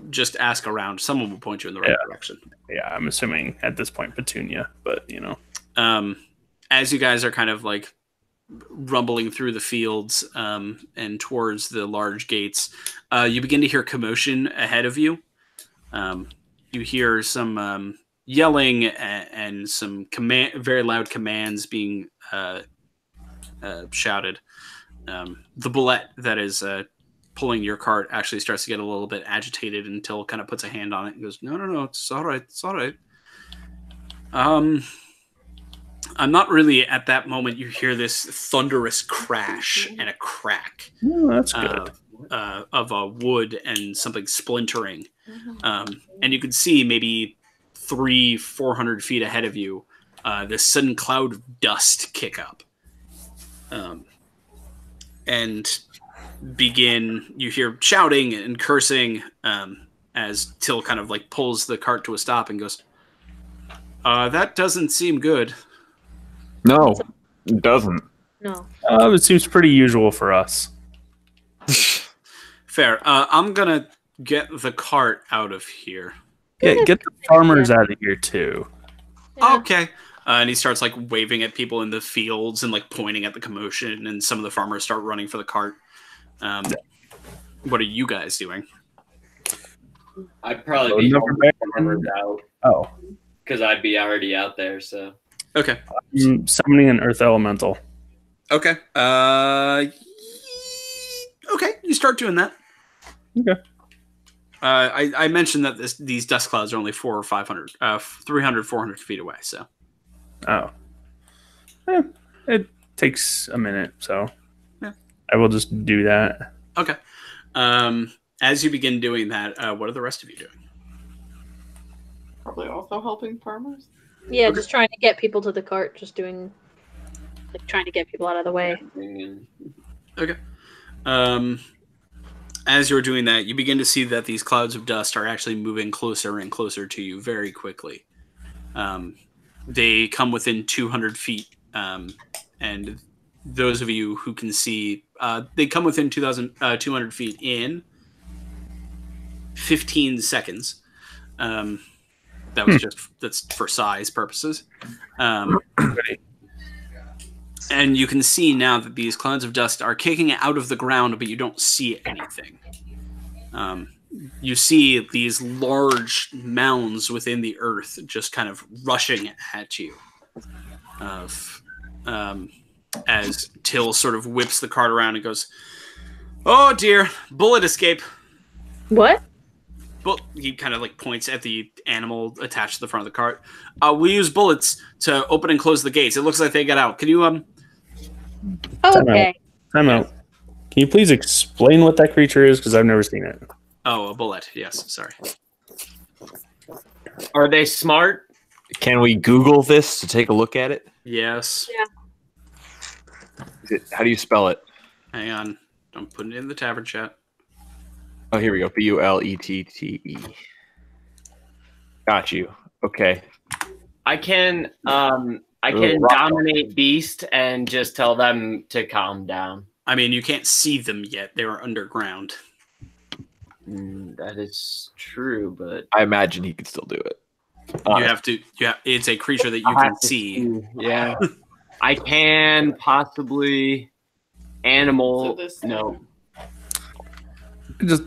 [SPEAKER 1] Just ask around. Someone will point you in the right direction.
[SPEAKER 6] Yeah, I'm assuming at this point Petunia, but
[SPEAKER 1] as you guys are kind of like rumbling through the fields and towards the large gates, you begin to hear commotion ahead of you. You hear some yelling and some very loud commands being shouted. The bullet that is pulling your cart actually starts to get a little bit agitated until kind of puts a hand on it and goes, no, it's all right. It's all right. I'm not really at that moment. You hear this thunderous crash and a crack.
[SPEAKER 6] Oh, that's good.
[SPEAKER 1] Of a wood and something splintering. And you can see maybe 300-400 feet ahead of you, this sudden cloud of dust kick up. And you hear shouting and cursing as Till kind of like pulls the cart to a stop and goes, that doesn't seem good.
[SPEAKER 3] No, it doesn't.
[SPEAKER 2] No.
[SPEAKER 6] It seems pretty usual for us.
[SPEAKER 1] Fair. I'm gonna get the cart out of here.
[SPEAKER 6] Yeah, get the farmers out of here too.
[SPEAKER 2] Yeah.
[SPEAKER 1] Okay. And he starts like waving at people in the fields and like pointing at the commotion, and some of the farmers start running for the cart. What are you guys doing?
[SPEAKER 5] I'd probably be farmers out.
[SPEAKER 6] Oh.
[SPEAKER 5] Because I'd be already out there, so.
[SPEAKER 1] Okay.
[SPEAKER 6] Summoning an earth elemental.
[SPEAKER 1] Okay. Okay, you start doing that.
[SPEAKER 6] Okay.
[SPEAKER 1] I mentioned that these dust clouds are only 400 or 500, 300, 400 feet away, so.
[SPEAKER 6] Oh. It takes a minute, so
[SPEAKER 1] yeah.
[SPEAKER 6] I will just do that.
[SPEAKER 1] Okay. As you begin doing that, what are the rest of you doing?
[SPEAKER 7] Probably also helping farmers.
[SPEAKER 2] Yeah, just trying to get people to the cart. Just doing, like, trying to get people out of the way.
[SPEAKER 1] Okay. As you're doing that, you begin to see that these clouds of dust are actually moving closer and closer to you very quickly. They come within 200 feet, and those of you who can see, they come within 200 feet in 15 seconds. That was that's for size purposes. And you can see now that these clouds of dust are kicking out of the ground, but you don't see anything. You see these large mounds within the earth just kind of rushing at you. As Till sort of whips the cart around and goes, "Oh dear, bullet escape."
[SPEAKER 2] What?
[SPEAKER 1] Well, he kind of like points at the animal attached to the front of the cart. We use bullets to open and close the gates. It looks like they got out. Can you
[SPEAKER 2] Okay.
[SPEAKER 6] Time out. Can you please explain what that creature is? Because I've never seen it.
[SPEAKER 1] Oh, a bullet. Yes, sorry.
[SPEAKER 5] Are they smart?
[SPEAKER 3] Can we Google this to take a look at it?
[SPEAKER 1] Yes.
[SPEAKER 2] Yeah.
[SPEAKER 3] How do you spell it?
[SPEAKER 1] Hang on. I'm putting it in the tavern chat.
[SPEAKER 3] Oh, here we go. B-U-L-E-T-T-E. Got you. Okay.
[SPEAKER 5] I can dominate beast and just tell them to calm down.
[SPEAKER 1] I mean, you can't see them yet. They are underground.
[SPEAKER 5] That is true, but
[SPEAKER 3] I imagine he could still do it.
[SPEAKER 1] You have to. Yeah, it's a creature that you can see.
[SPEAKER 5] Yeah, I can possibly animal. No,
[SPEAKER 6] Just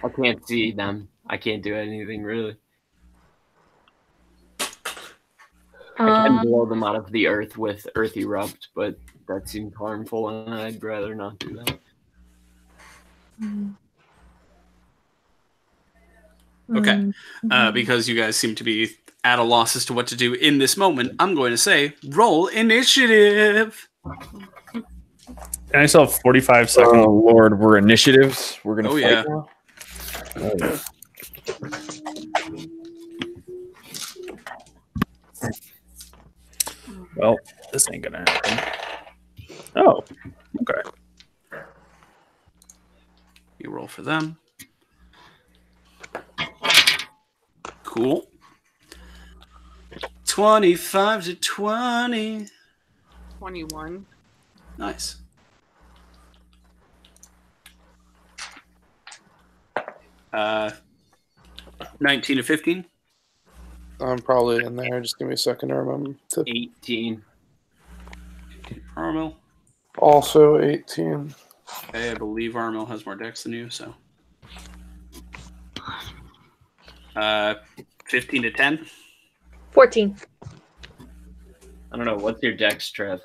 [SPEAKER 5] I can't see them. I can't do anything really. I can blow them out of the earth with earth erupt, but that seemed harmful, and I'd rather not do that.
[SPEAKER 1] Okay, because you guys seem to be at a loss as to what to do in this moment, I'm going to say roll initiative.
[SPEAKER 6] and I still have 45 seconds.
[SPEAKER 3] Oh Lord, we're initiatives. We're gonna fight
[SPEAKER 1] yeah.
[SPEAKER 3] now? Oh, yeah.
[SPEAKER 6] Well, this ain't gonna happen. Oh, okay.
[SPEAKER 1] You roll for them. Cool. 25 to 20.
[SPEAKER 7] 21.
[SPEAKER 1] Nice. Uh, 19 to 15.
[SPEAKER 4] I'm probably in there. Just give me a second to remember.
[SPEAKER 5] 18.
[SPEAKER 1] Armel.
[SPEAKER 4] Also 18.
[SPEAKER 1] Okay, I believe Armel has more dex than you, so. 15 to 10.
[SPEAKER 2] 14.
[SPEAKER 5] I don't know. What's your dex, Trev?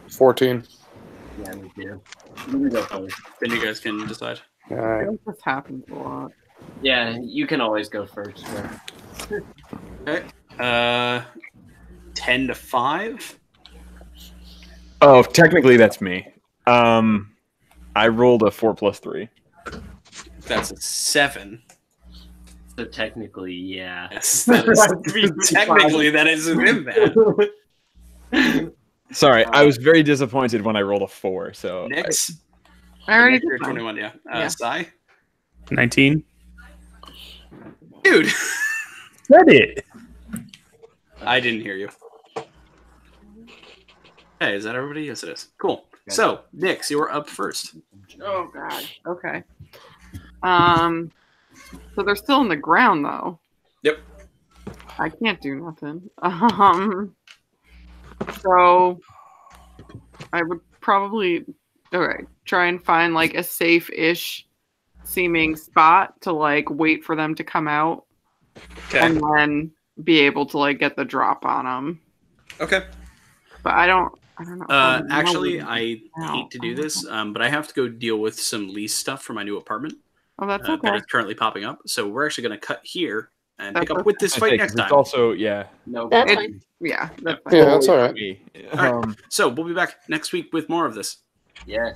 [SPEAKER 4] 14.
[SPEAKER 5] Yeah, me too.
[SPEAKER 1] Then you guys can decide.
[SPEAKER 4] All right.
[SPEAKER 7] This happens a lot.
[SPEAKER 5] Yeah, you can always go first. Trev.
[SPEAKER 1] Okay. 10 to 5.
[SPEAKER 3] Oh, technically that's me. I rolled a 4 plus 3.
[SPEAKER 1] That's a 7.
[SPEAKER 5] So technically, yeah.
[SPEAKER 1] Yes, that is, technically that isn't in that.
[SPEAKER 3] Sorry, I was very disappointed when I rolled a 4. So
[SPEAKER 1] Nix.
[SPEAKER 7] I already
[SPEAKER 1] Nix, you're
[SPEAKER 7] did mine.
[SPEAKER 1] 21, yeah.
[SPEAKER 7] Yeah.
[SPEAKER 1] Sai.
[SPEAKER 6] 19.
[SPEAKER 1] Dude.
[SPEAKER 6] Said it.
[SPEAKER 1] I didn't hear you. Hey, is that everybody? Yes, it is. Cool. So, Nix, you are up first.
[SPEAKER 7] Oh god. Okay. So they're still in the ground though.
[SPEAKER 1] Yep.
[SPEAKER 7] I can't do nothing. So I would probably try and find like a safe-ish seeming spot to like wait for them to come out, and then be able to like get the drop on them.
[SPEAKER 1] Okay.
[SPEAKER 7] But I don't know.
[SPEAKER 1] Actually, I hate to do this, but I have to go deal with some lease stuff for my new apartment.
[SPEAKER 7] Oh, that's okay.
[SPEAKER 1] That is currently popping up. So we're actually going to cut here and pick up with this fight next time.
[SPEAKER 3] It's also, yeah.
[SPEAKER 5] No,
[SPEAKER 2] That's fine.
[SPEAKER 7] Yeah, that's fine.
[SPEAKER 4] Yeah, that's all right.
[SPEAKER 1] All right. So we'll be back next week with more of this.
[SPEAKER 5] Yeah.